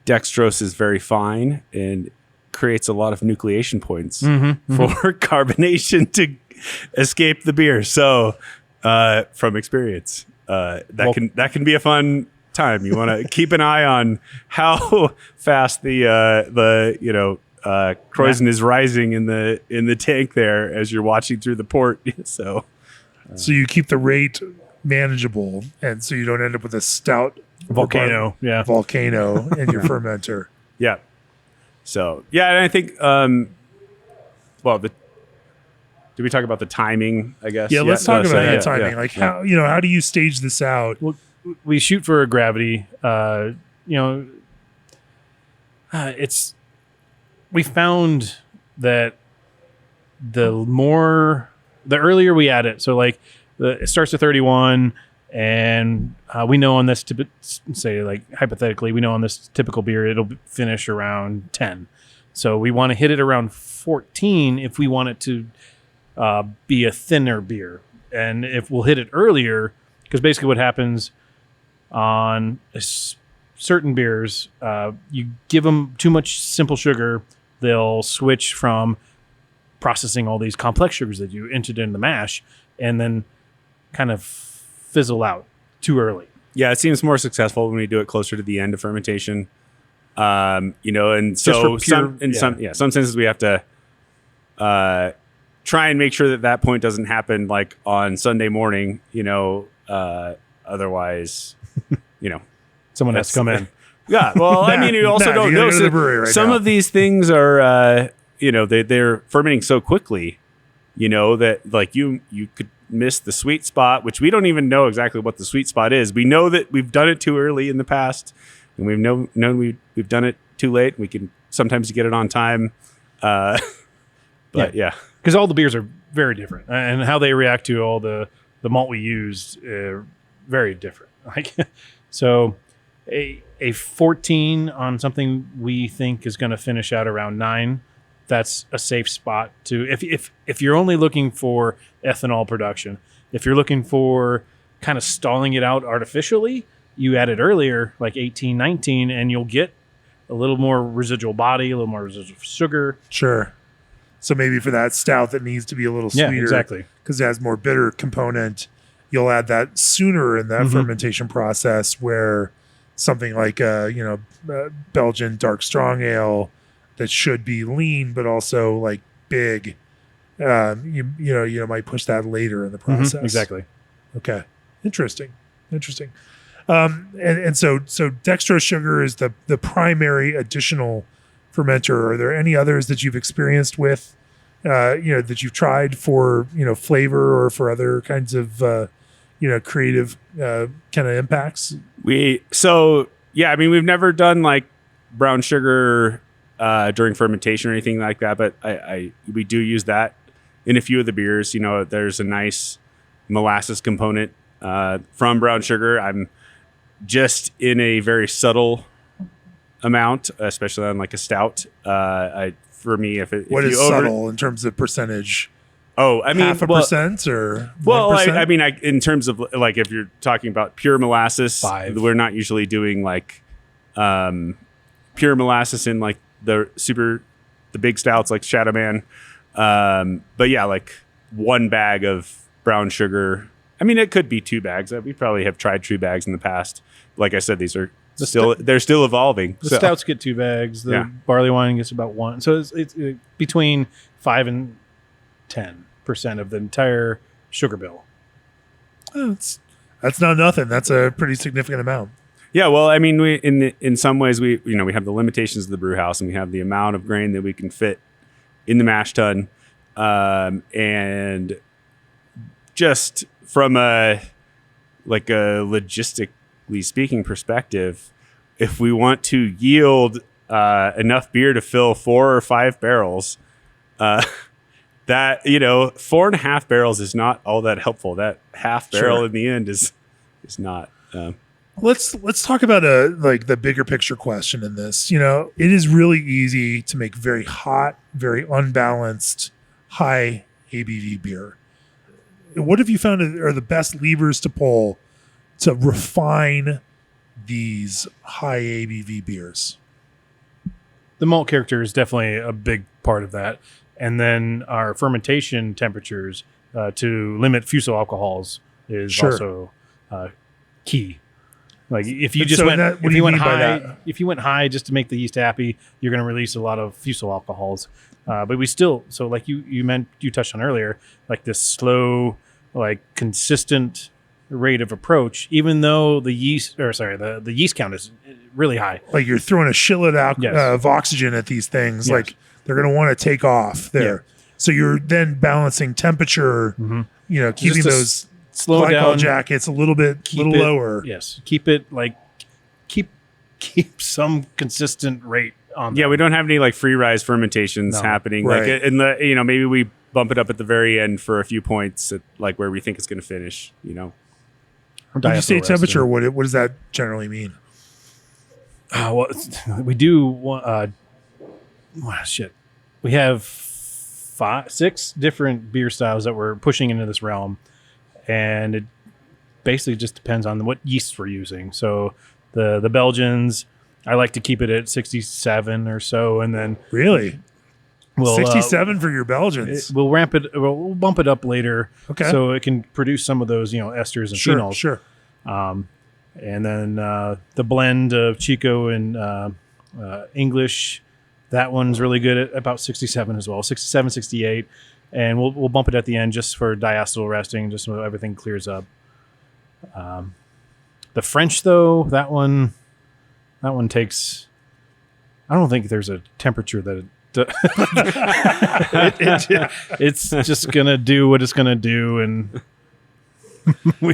Dextrose is very fine and creates a lot of nucleation points for carbonation to escape the beer. So, from experience, that can be a fun time. You want to keep an eye on how fast the Kreuzen is rising in the tank there as you're watching through the port. So you keep the rate manageable, and so you don't end up with a stout volcano in your fermenter. Yeah. So and I think did we talk about the timing? I guess. Yeah, let's talk about that timing. Yeah. How do you stage this out? Well, we shoot for a gravity. We found that the earlier we add it, so it starts at 31, and we know on this, hypothetically, we know on this typical beer it'll finish around 10. So we want to hit it around 14 if we want it to be a thinner beer, and if we'll hit it earlier, because basically what happens on certain beers, you give them too much simple sugar, they'll switch from processing all these complex sugars that you entered in the mash, and then kind of fizzle out too early. Yeah, it seems more successful when we do it closer to the end of fermentation. And so some senses we have to try and make sure that point doesn't happen on Sunday morning, otherwise, someone has to come in. Yeah. Well, you also don't know. Some of these things are, they're fermenting so quickly, that you could miss the sweet spot, which we don't even know exactly what the sweet spot is. We know that we've done it too early in the past, and we've known we've done it too late. We can sometimes get it on time. Because all the beers are very different, and how they react to all the malt we used very different. So a 14 on something we think is going to finish out around 9. That's a safe spot to if you're only looking for ethanol production. If you're looking for kind of stalling it out artificially, you add it earlier, 18, 19, and you'll get a little more residual body, a little more residual sugar. Sure. So maybe for that stout that needs to be a little sweeter, exactly, because it has more bitter component, you'll add that sooner in that fermentation process, where something like Belgian dark strong ale that should be lean, but also like big. You might push that later in the process. Exactly. Okay. Interesting. And so dextrose sugar is the primary additional fermenter. Are there any others that you've experienced with, that you've tried for, flavor or for other kinds of, creative kind of impacts? We've never done like brown sugar during fermentation or anything like that, but we do use that in a few of the beers. There's a nice molasses component from brown sugar. I'm just in a very subtle amount, especially on like a stout. For me, what is subtle in terms of percentage? Oh, I mean, half a percent or 1%? Well, I mean, in terms of like if you're talking about pure molasses, 5. We're not usually doing like pure molasses in like the big stouts like Shadow Man. But yeah, like 1 bag of brown sugar. I mean, it could be 2 bags. We probably have tried 2 bags in the past. Like I said, these are they're still evolving. The stouts get 2 bags. The barley wine gets about 1. So it's between 5 and 10% of the entire sugar bill. That's not nothing. That's a pretty significant amount. Yeah, well, I mean, in some ways we have the limitations of the brew house, and we have the amount of grain that we can fit in the mash tun, and just from a logistically speaking perspective, if we want to yield enough beer to fill 4 or 5 barrels, that 4.5 barrels is not all that helpful. That half barrel in the end is not. Let's talk about the bigger picture question in this. It is really easy to make very hot, very unbalanced, high ABV beer. What have you found are the best levers to pull to refine these high ABV beers? The malt character is definitely a big part of that. And then our fermentation temperatures to limit fusel alcohols is also key. Like if you just if you went high just to make the yeast happy, you're going to release a lot of fusel alcohols. But we still, so like you touched on earlier, like this slow, like consistent rate of approach, even though the yeast count is really high. Like you're throwing a shitload of oxygen at these things. Yes. Like they're going to want to take off there. Yeah. So you're then balancing temperature, keeping those slow down jackets a little lower. Yes. Keep it like, keep some consistent rate on. Yeah. We don't have any like free rise fermentations happening. Right. Like in the, maybe we bump it up at the very end for a few points at like where we think it's going to finish, When you say temperature, what does that generally mean? Well, we do. We have 6 different beer styles that we're pushing into this realm, and it basically just depends on what yeasts we're using. So the Belgians, I like to keep it at 67 or so, and then really. 67 for your Belgians. We'll ramp it. We'll bump it up later, so it can produce some of those, esters and phenols. Sure. And then the blend of Chico and English, that one's really good at about 67 as well, 67, 68, and we'll bump it at the end just for diacetyl resting, just so everything clears up. The French, though, that one takes. I don't think there's a temperature that. It's just gonna do what it's gonna do, and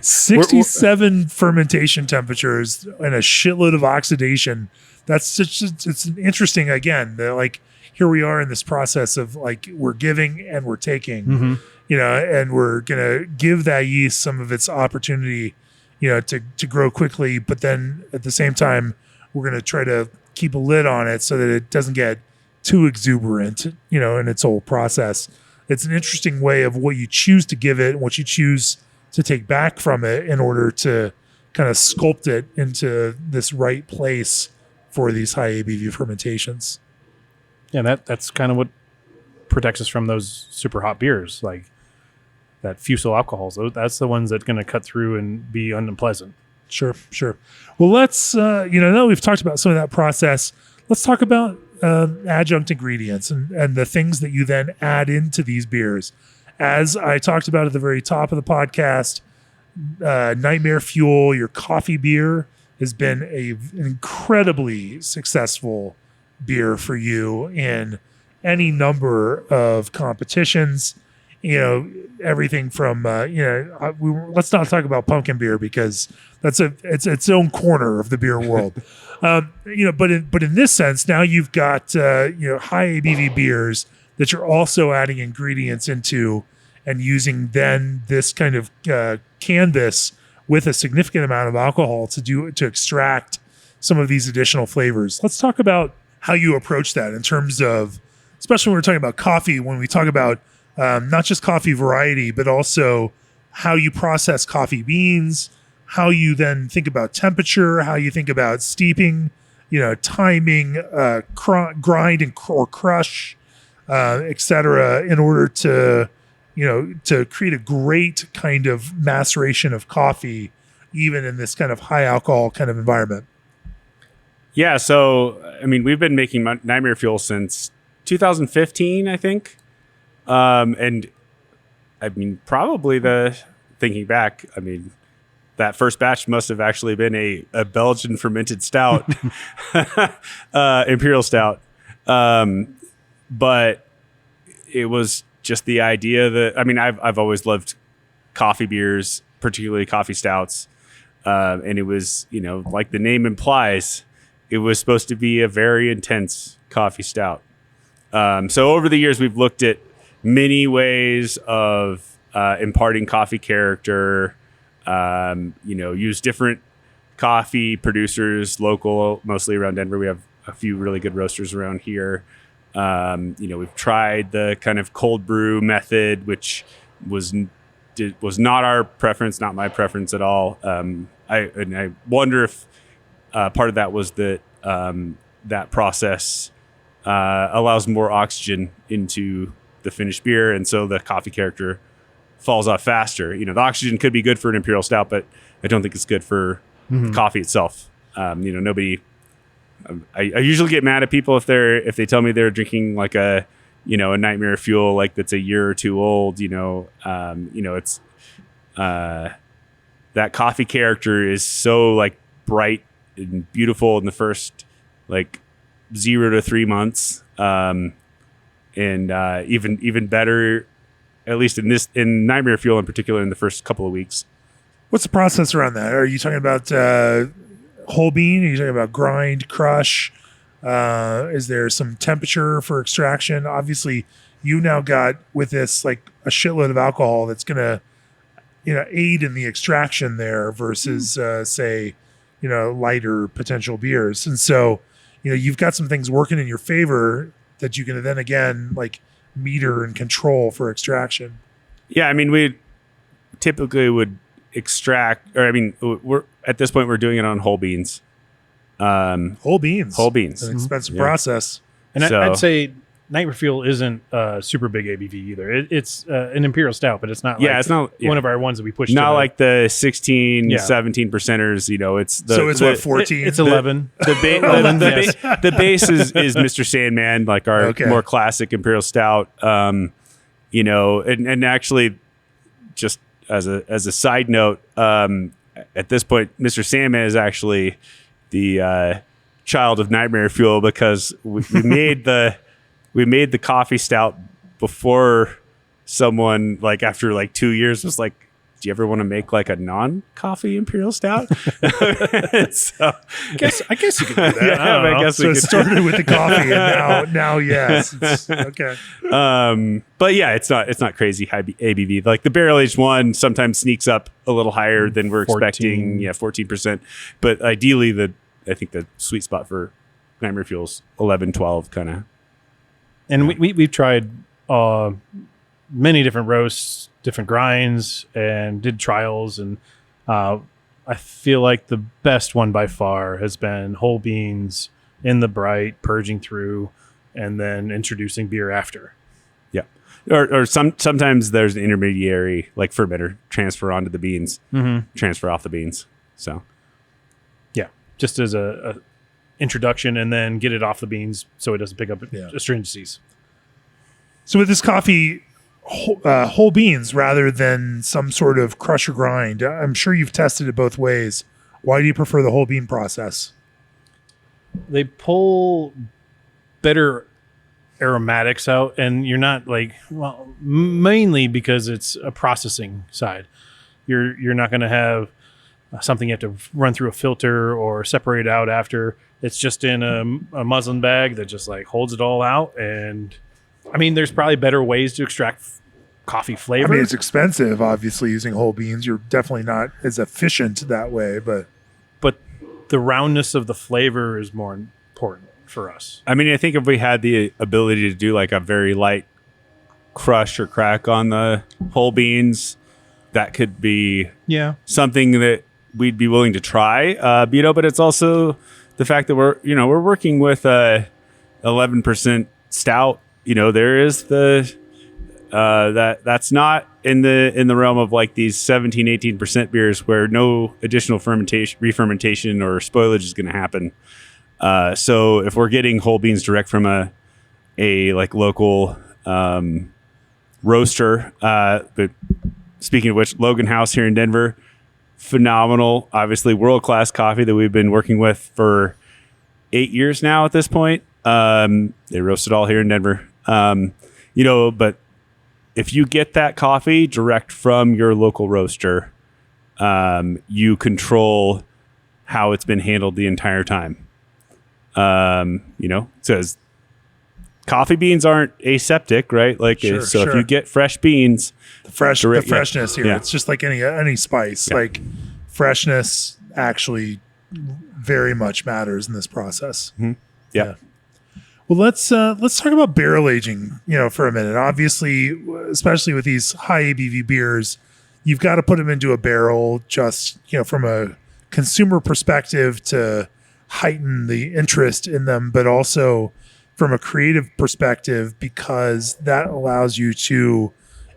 67 fermentation temperatures and a shitload of oxidation. It's an interesting, again, like here we are in this process of like we're giving and we're taking, and we're gonna give that yeast some of its opportunity, to grow quickly, but then at the same time we're gonna try to keep a lid on it so that it doesn't get too exuberant, in its whole process. It's an interesting way of what you choose to give it and what you choose to take back from it in order to kind of sculpt it into this right place for these high ABV fermentations. Yeah, that's kind of what protects us from those super hot beers, like that fusel alcohols. That's the ones that are going to cut through and be unpleasant. Sure. Well, let's, now we've talked about some of that process. Let's talk about adjunct ingredients and the things that you then add into these beers. As I talked about at the very top of the podcast, Nightmare Fuel, your coffee beer, has been an incredibly successful beer for you in any number of competitions. Everything from let's not talk about pumpkin beer because it's its own corner of the beer world. But in this sense, now you've got high ABV beers that you're also adding ingredients into and using then this kind of canvas with a significant amount of alcohol to extract some of these additional flavors. Let's talk about how you approach that in terms of, especially when we're talking about coffee, when we talk about not just coffee variety, but also how you process coffee beans, how you then think about temperature, how you think about steeping, timing, grind or crush, etc., in order to create a great kind of maceration of coffee, even in this kind of high alcohol kind of environment. Yeah. So, we've been making Nightmare Fuel since 2015, I think. And probably thinking back, that first batch must have actually been a Belgian fermented stout, imperial stout. But it was just the idea that, I've always loved coffee beers, particularly coffee stouts. And it was, like the name implies, it was supposed to be a very intense coffee stout. So over the years, we've looked at many ways of imparting coffee character, use different coffee producers, local, mostly around Denver. We have a few really good roasters around here. We've tried the kind of cold brew method, which was not our preference, not my preference at all. I wonder if part of that was that that process allows more oxygen into the finished beer, and so the coffee character falls off faster. The oxygen could be good for an imperial stout, but I don't think it's good for coffee itself. Nobody. I usually get mad at people if they tell me they're drinking like a Nightmare Fuel like that's a year or two old. It's that coffee character is so like bright and beautiful in the first like 0 to 3 months. And even better, at least in Nightmare Fuel in particular, in the first couple of weeks. What's the process around that? Are you talking about whole bean? Are you talking about grind, crush? Is there some temperature for extraction? Obviously, you now got with this like a shitload of alcohol that's going to aid in the extraction there versus say lighter potential beers. And so you've got some things working in your favor that you can then again like meter and control for extraction. Yeah, we typically would extract, or we're at this point we're doing it on whole beans. Whole beans. It's an expensive process. And I'd say Nightmare Fuel isn't super big ABV either. It's an imperial stout, but it's not. It's not one of our ones that we push. Not like the 16, 17 percenters. It's what 14. It's 11. The base is Mr. Sandman, like our more classic imperial stout. And actually, just as a side note, at this point, Mr. Sandman is actually the child of Nightmare Fuel because we made the coffee stout before someone like after like 2 years was like, do you ever want to make like a non-coffee imperial stout? So, I guess you could do that. I guess so it started with the coffee and now yes. It's, okay. But yeah, it's not crazy high ABV. Like the barrel aged one sometimes sneaks up a little higher than we're expecting. Yeah, 14%. But ideally I think the sweet spot for Nightmare Fuel's 11, 12 kind of. And we've tried many different roasts, different grinds, and did trials. And I feel like the best one by far has been whole beans in the bright, purging through, and then introducing beer after. Yeah. Or sometimes there's an intermediary like fermenter transfer onto the beans, transfer off the beans. So yeah, just as a introduction and then get it off the beans so it doesn't pick up astringencies. So with this coffee, whole beans rather than some sort of crush or grind. I'm sure you've tested it both ways. Why do you prefer the whole bean process? They pull better aromatics out, and you're not mainly because it's a processing side. You're not going to have something you have to run through a filter or separate out after. It's just in a muslin bag that just holds it all out. And I mean, there's probably better ways to extract coffee flavor. I mean, it's expensive, obviously, using whole beans. You're definitely not as efficient that way, but the roundness of the flavor is more important for us. I mean, I think if we had the ability to do a very light crush or crack on the whole beans, that could be something that we'd be willing to try. But it's also the fact that we're working with 11% stout. There is that's not in the realm of these 17-18% beers where no additional re-fermentation or spoilage is going to happen. So if we're getting whole beans direct from a local roaster, but speaking of which, Logan House here in Denver, phenomenal, obviously world-class coffee that we've been working with for 8 years now at this point. They roast it all here in Denver. But if you get that coffee direct from your local roaster, you control how it's been handled the entire time. It says coffee beans aren't aseptic, right? If you get fresh beans, the freshness here, it's just like any spice. Freshness actually very much matters in this process. Mm-hmm. Yeah. Well, let's talk about barrel aging, for a minute. Obviously, especially with these high ABV beers, you've got to put them into a barrel just, from a consumer perspective to heighten the interest in them, but also from a creative perspective, because that allows you to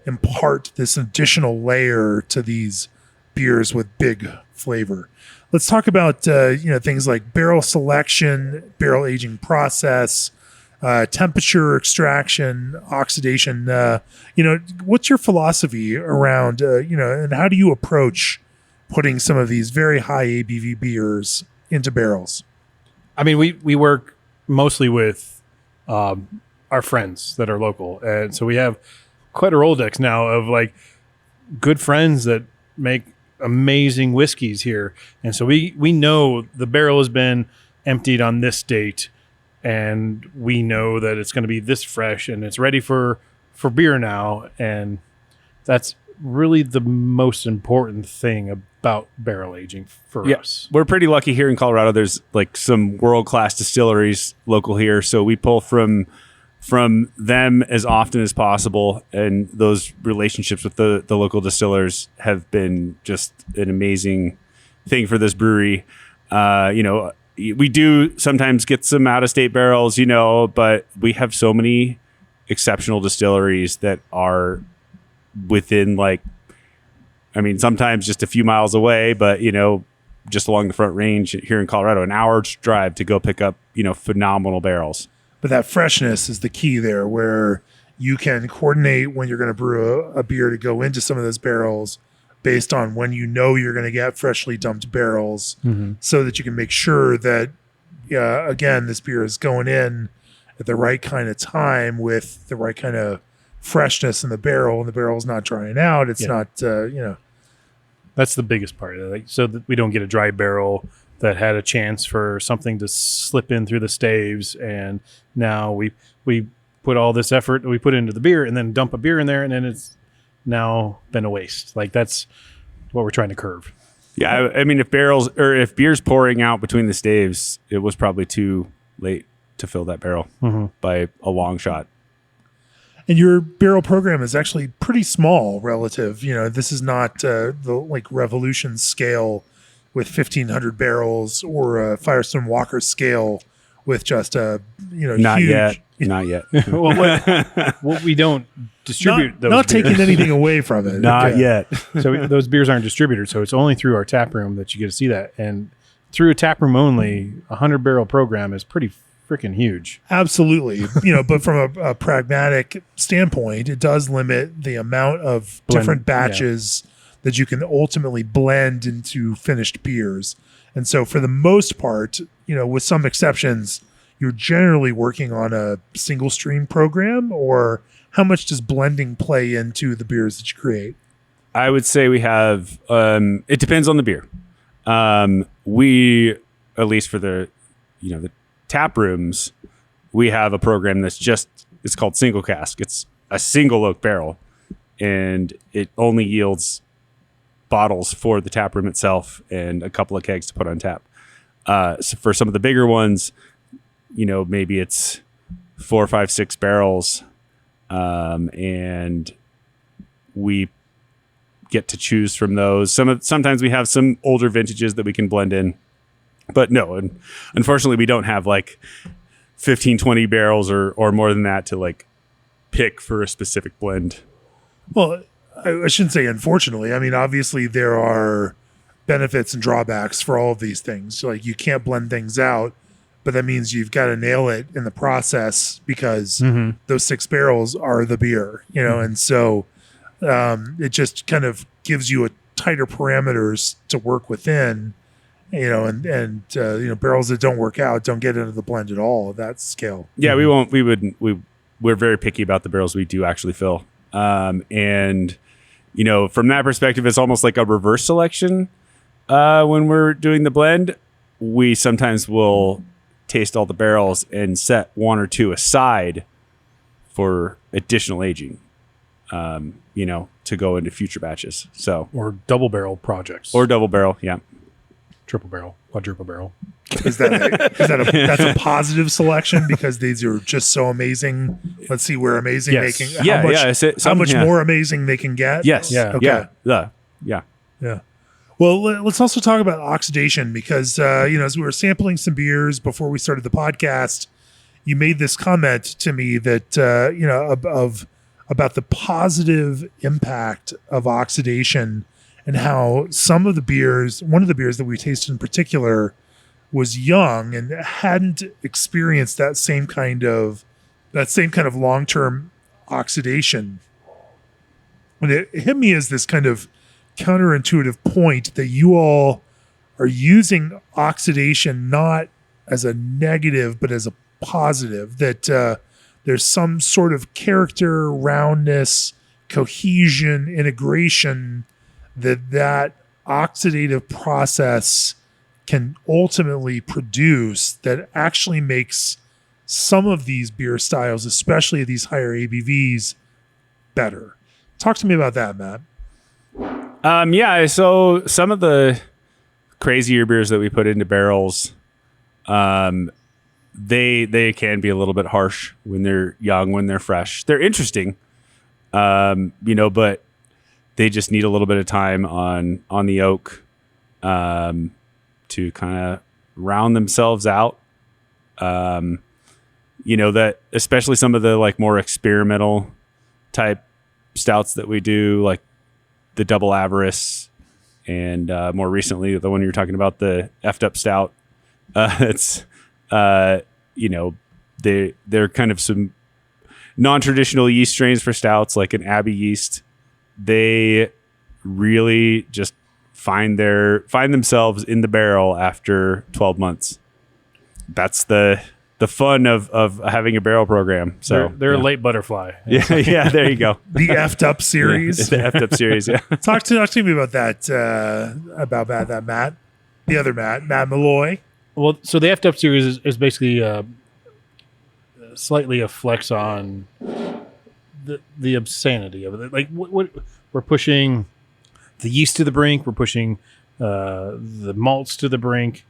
impart this additional layer to these beers with big flavor. Let's talk about, things like barrel selection, barrel aging process, temperature, extraction, oxidation. What's your philosophy around, and how do you approach putting some of these very high ABV beers into barrels? I mean, we work mostly with our friends that are local. And so we have quite a Rolodex now of good friends that make amazing whiskeys here. And so we know the barrel has been emptied on this date, and we know that it's going to be this fresh and it's ready for beer now. And that's really the most important thing about barrel aging for us. We're pretty lucky here in Colorado. There's some world-class distilleries local here. So we pull from them as often as possible. And those relationships with the local distillers have been just an amazing thing for this brewery. We do sometimes get some out-of-state barrels, but we have so many exceptional distilleries that are within sometimes just a few miles away, but just along the Front Range here in Colorado, an hour's drive to go pick up, phenomenal barrels. But that freshness is the key there, where you can coordinate when you're going to brew a beer to go into some of those barrels based on when you're going to get freshly dumped barrels, so that you can make sure that, again, this beer is going in at the right kind of time with the right kind of freshness in the barrel, and the barrel's not drying out. It's not, That's the biggest part of it. So that we don't get a dry barrel that had a chance for something to slip in through the staves, and now we put all this effort that we put into the beer and then dump a beer in there, and then it's now been a waste. That's what we're trying to curve. Yeah, I mean, if beer's pouring out between the staves, it was probably too late to fill that barrel by a long shot. And your barrel program is actually pretty small relative. This is not the Revolution scale with 1,500 barrels, or a Firestone Walker scale with just a not huge, yet. Not yet. Well, we don't distribute those. Not beers. taking anything away from it. Not yet. So those beers aren't distributed. So it's only through our tap room that you get to see that. And through a tap room only, 100-barrel program is pretty freaking huge. Absolutely. But from a pragmatic standpoint, it does limit the amount of different batches that you can ultimately blend into finished beers. And so for the most part, with some exceptions, you're generally working on a single stream program, or how much does blending play into the beers that you create? I would say we have, it depends on the beer. We, at least for the tap rooms, we have a program that's it's called single cask. It's a single oak barrel, and it only yields bottles for the tap room itself and a couple of kegs to put on tap. So for some of the bigger ones, maybe it's 4, 5, 6 barrels, and we get to choose from those. Sometimes we have some older vintages that we can blend in, but no, and unfortunately we don't have like 15, 20 barrels or more than that to like pick for a specific blend. Well, I shouldn't say unfortunately. I mean, obviously there are benefits and drawbacks for all of these things. So, like, you can't blend things out, but that means you've got to nail it in the process, because those 6 barrels are the beer, and so it just kind of gives you a tighter parameters to work within, and barrels that don't work out don't get into the blend at all at that scale. Yeah, we're very picky about the barrels we do actually fill. And from that perspective, it's almost like a reverse selection. When we're doing the blend, we sometimes will taste all the barrels and set 1 or 2 aside for additional aging, to go into future batches. So, or double barrel projects, or double barrel. Yeah. Triple barrel, quadruple barrel. That's a positive selection because these are just so amazing. Let's see where amazing they can. How much more amazing they can get. Yes. Yeah. Okay. Yeah. Well, let's also talk about oxidation, because as we were sampling some beers before we started the podcast, you made this comment to me that about the positive impact of oxidation, and how one of the beers that we tasted in particular was young and hadn't experienced that same kind of long-term oxidation. And it hit me as this kind of counterintuitive point that you all are using oxidation not as a negative, but as a positive, that there's some sort of character, roundness, cohesion, integration that oxidative process can ultimately produce, that actually makes some of these beer styles, especially these higher ABVs, better. Talk to me about that, Matt. So some of the crazier beers that we put into barrels, they can be a little bit harsh when they're young, when they're fresh. They're interesting, but they just need a little bit of time on the oak to kind of round themselves out. That especially some of the like more experimental type stouts that we do, like the double avarice, and more recently the one you're talking about, the effed up stout. They're kind of some non-traditional yeast strains for stouts, like an Abbey yeast. They really just find themselves in the barrel after 12 months. That's the fun of having a barrel program. So they're a late butterfly. Yeah, there you go. The effed up series. The effed up series. Yeah. Talk to me about that. That Matt, the other Matt Malloy. Well, so the effed up series is basically slightly a flex on the obscenity of it. Like what we're pushing the yeast to the brink. We're pushing the malts to the brink.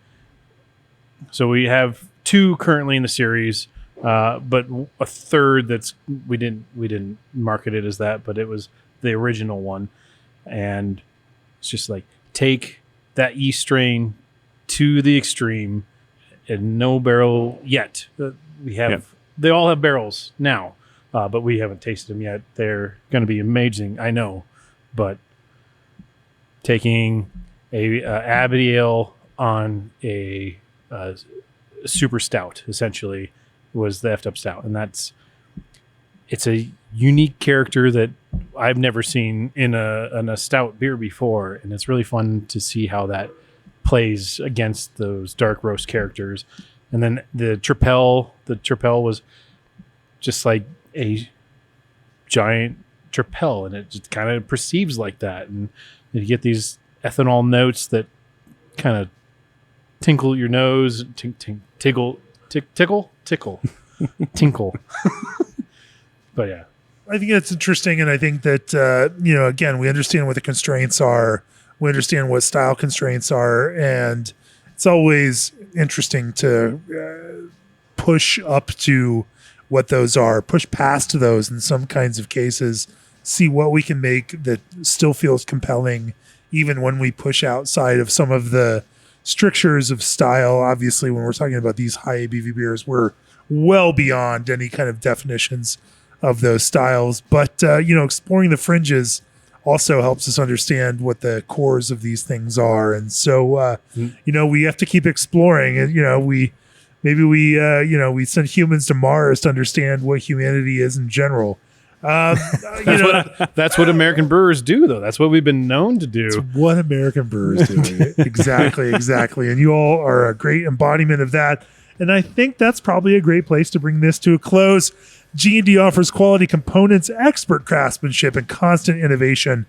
So we have 2 currently in the series, but a third that's we didn't market it as that, but it was the original one, and it's just like take that yeast strain to the extreme, and no barrel yet. We have They all have barrels now, but we haven't tasted them yet. They're going to be amazing, I know, but taking a Abbey Ale on a super stout, essentially, was the effed up stout. And it's a unique character that I've never seen in a stout beer before. And it's really fun to see how that plays against those dark roast characters. And then the Tripel was just like a giant Tripel, and it just kind of perceives like that. And you get these ethanol notes that kind of tinkle your nose, tickle, tinkle. But yeah, I think that's interesting. And I think that, again, we understand what the constraints are. We understand what style constraints are. And it's always interesting to push up to what those are, push past those in some kinds of cases, see what we can make that still feels compelling, even when we push outside of some of the strictures of style. Obviously, when we're talking about these high ABV beers, we're well beyond any kind of definitions of those styles. But, exploring the fringes also helps us understand what the cores of these things are. And so, we have to keep exploring. And, we send humans to Mars to understand what humanity is in general. That's what American brewers do, though. That's what we've been known to do. It's what American brewers do. Exactly. And you all are a great embodiment of that. And I think that's probably a great place to bring this to a close. G&D offers quality components, expert craftsmanship, and constant innovation.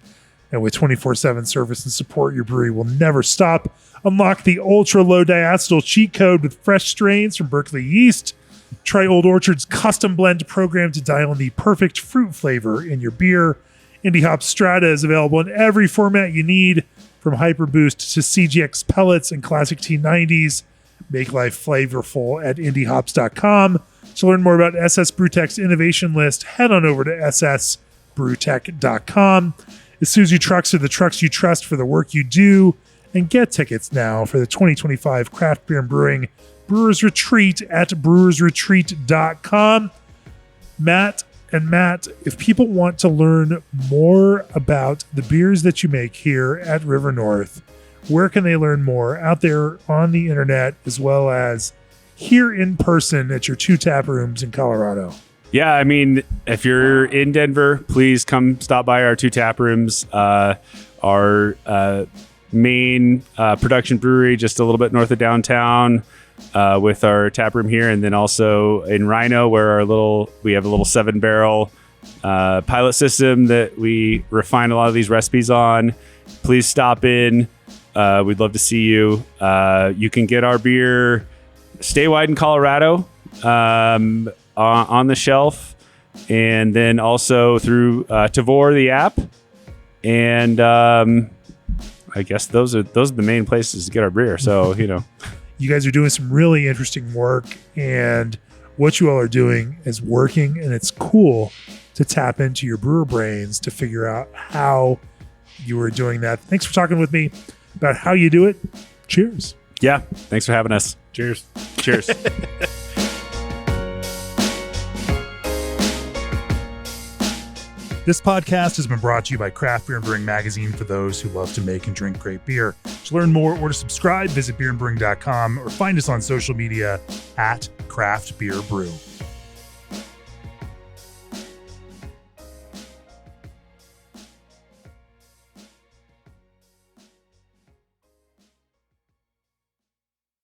And with 24/7 service and support, your brewery will never stop. Unlock the ultra low diacetyl cheat code with fresh strains from Berkeley yeast. Try Old Orchard's custom blend program to dial in the perfect fruit flavor in your beer. Indie Hop Strata is available in every format you need, from Hyper Boost to CGX pellets and classic T90s. Make life flavorful at indiehops.com. To learn more about SS Brewtech's innovation list, head on over to ssbrewtech.com. Isuzu trucks are the trucks you trust for the work you do. And get tickets now for the 2025 Craft Beer and Brewing Brewers Retreat at brewersretreat.com. Matt, if people want to learn more about the beers that you make here at River North, where can they learn more? Out there on the internet, as well as here in person at your 2 tap rooms in Colorado? Yeah, I mean, if you're in Denver, please come stop by our 2 tap rooms. Our main production brewery just a little bit north of downtown, with our tap room here, and then also in Rhino, where we have a little 7-barrel pilot system that we refine a lot of these recipes on. Please stop in. We'd love to see you. You can get our beer statewide in Colorado on the shelf, and then also through Tavour, the app. And I guess those are the main places to get our beer. So, you guys are doing some really interesting work, and what you all are doing is working, and it's cool to tap into your brewer brains to figure out how you are doing that. Thanks for talking with me about how you do it. Cheers. Yeah. Thanks for having us. Cheers. Cheers. This podcast has been brought to you by Craft Beer and Brewing Magazine, for those who love to make and drink great beer. To learn more or to subscribe, visit beerandbrewing.com or find us on social media at Craft Beer Brew.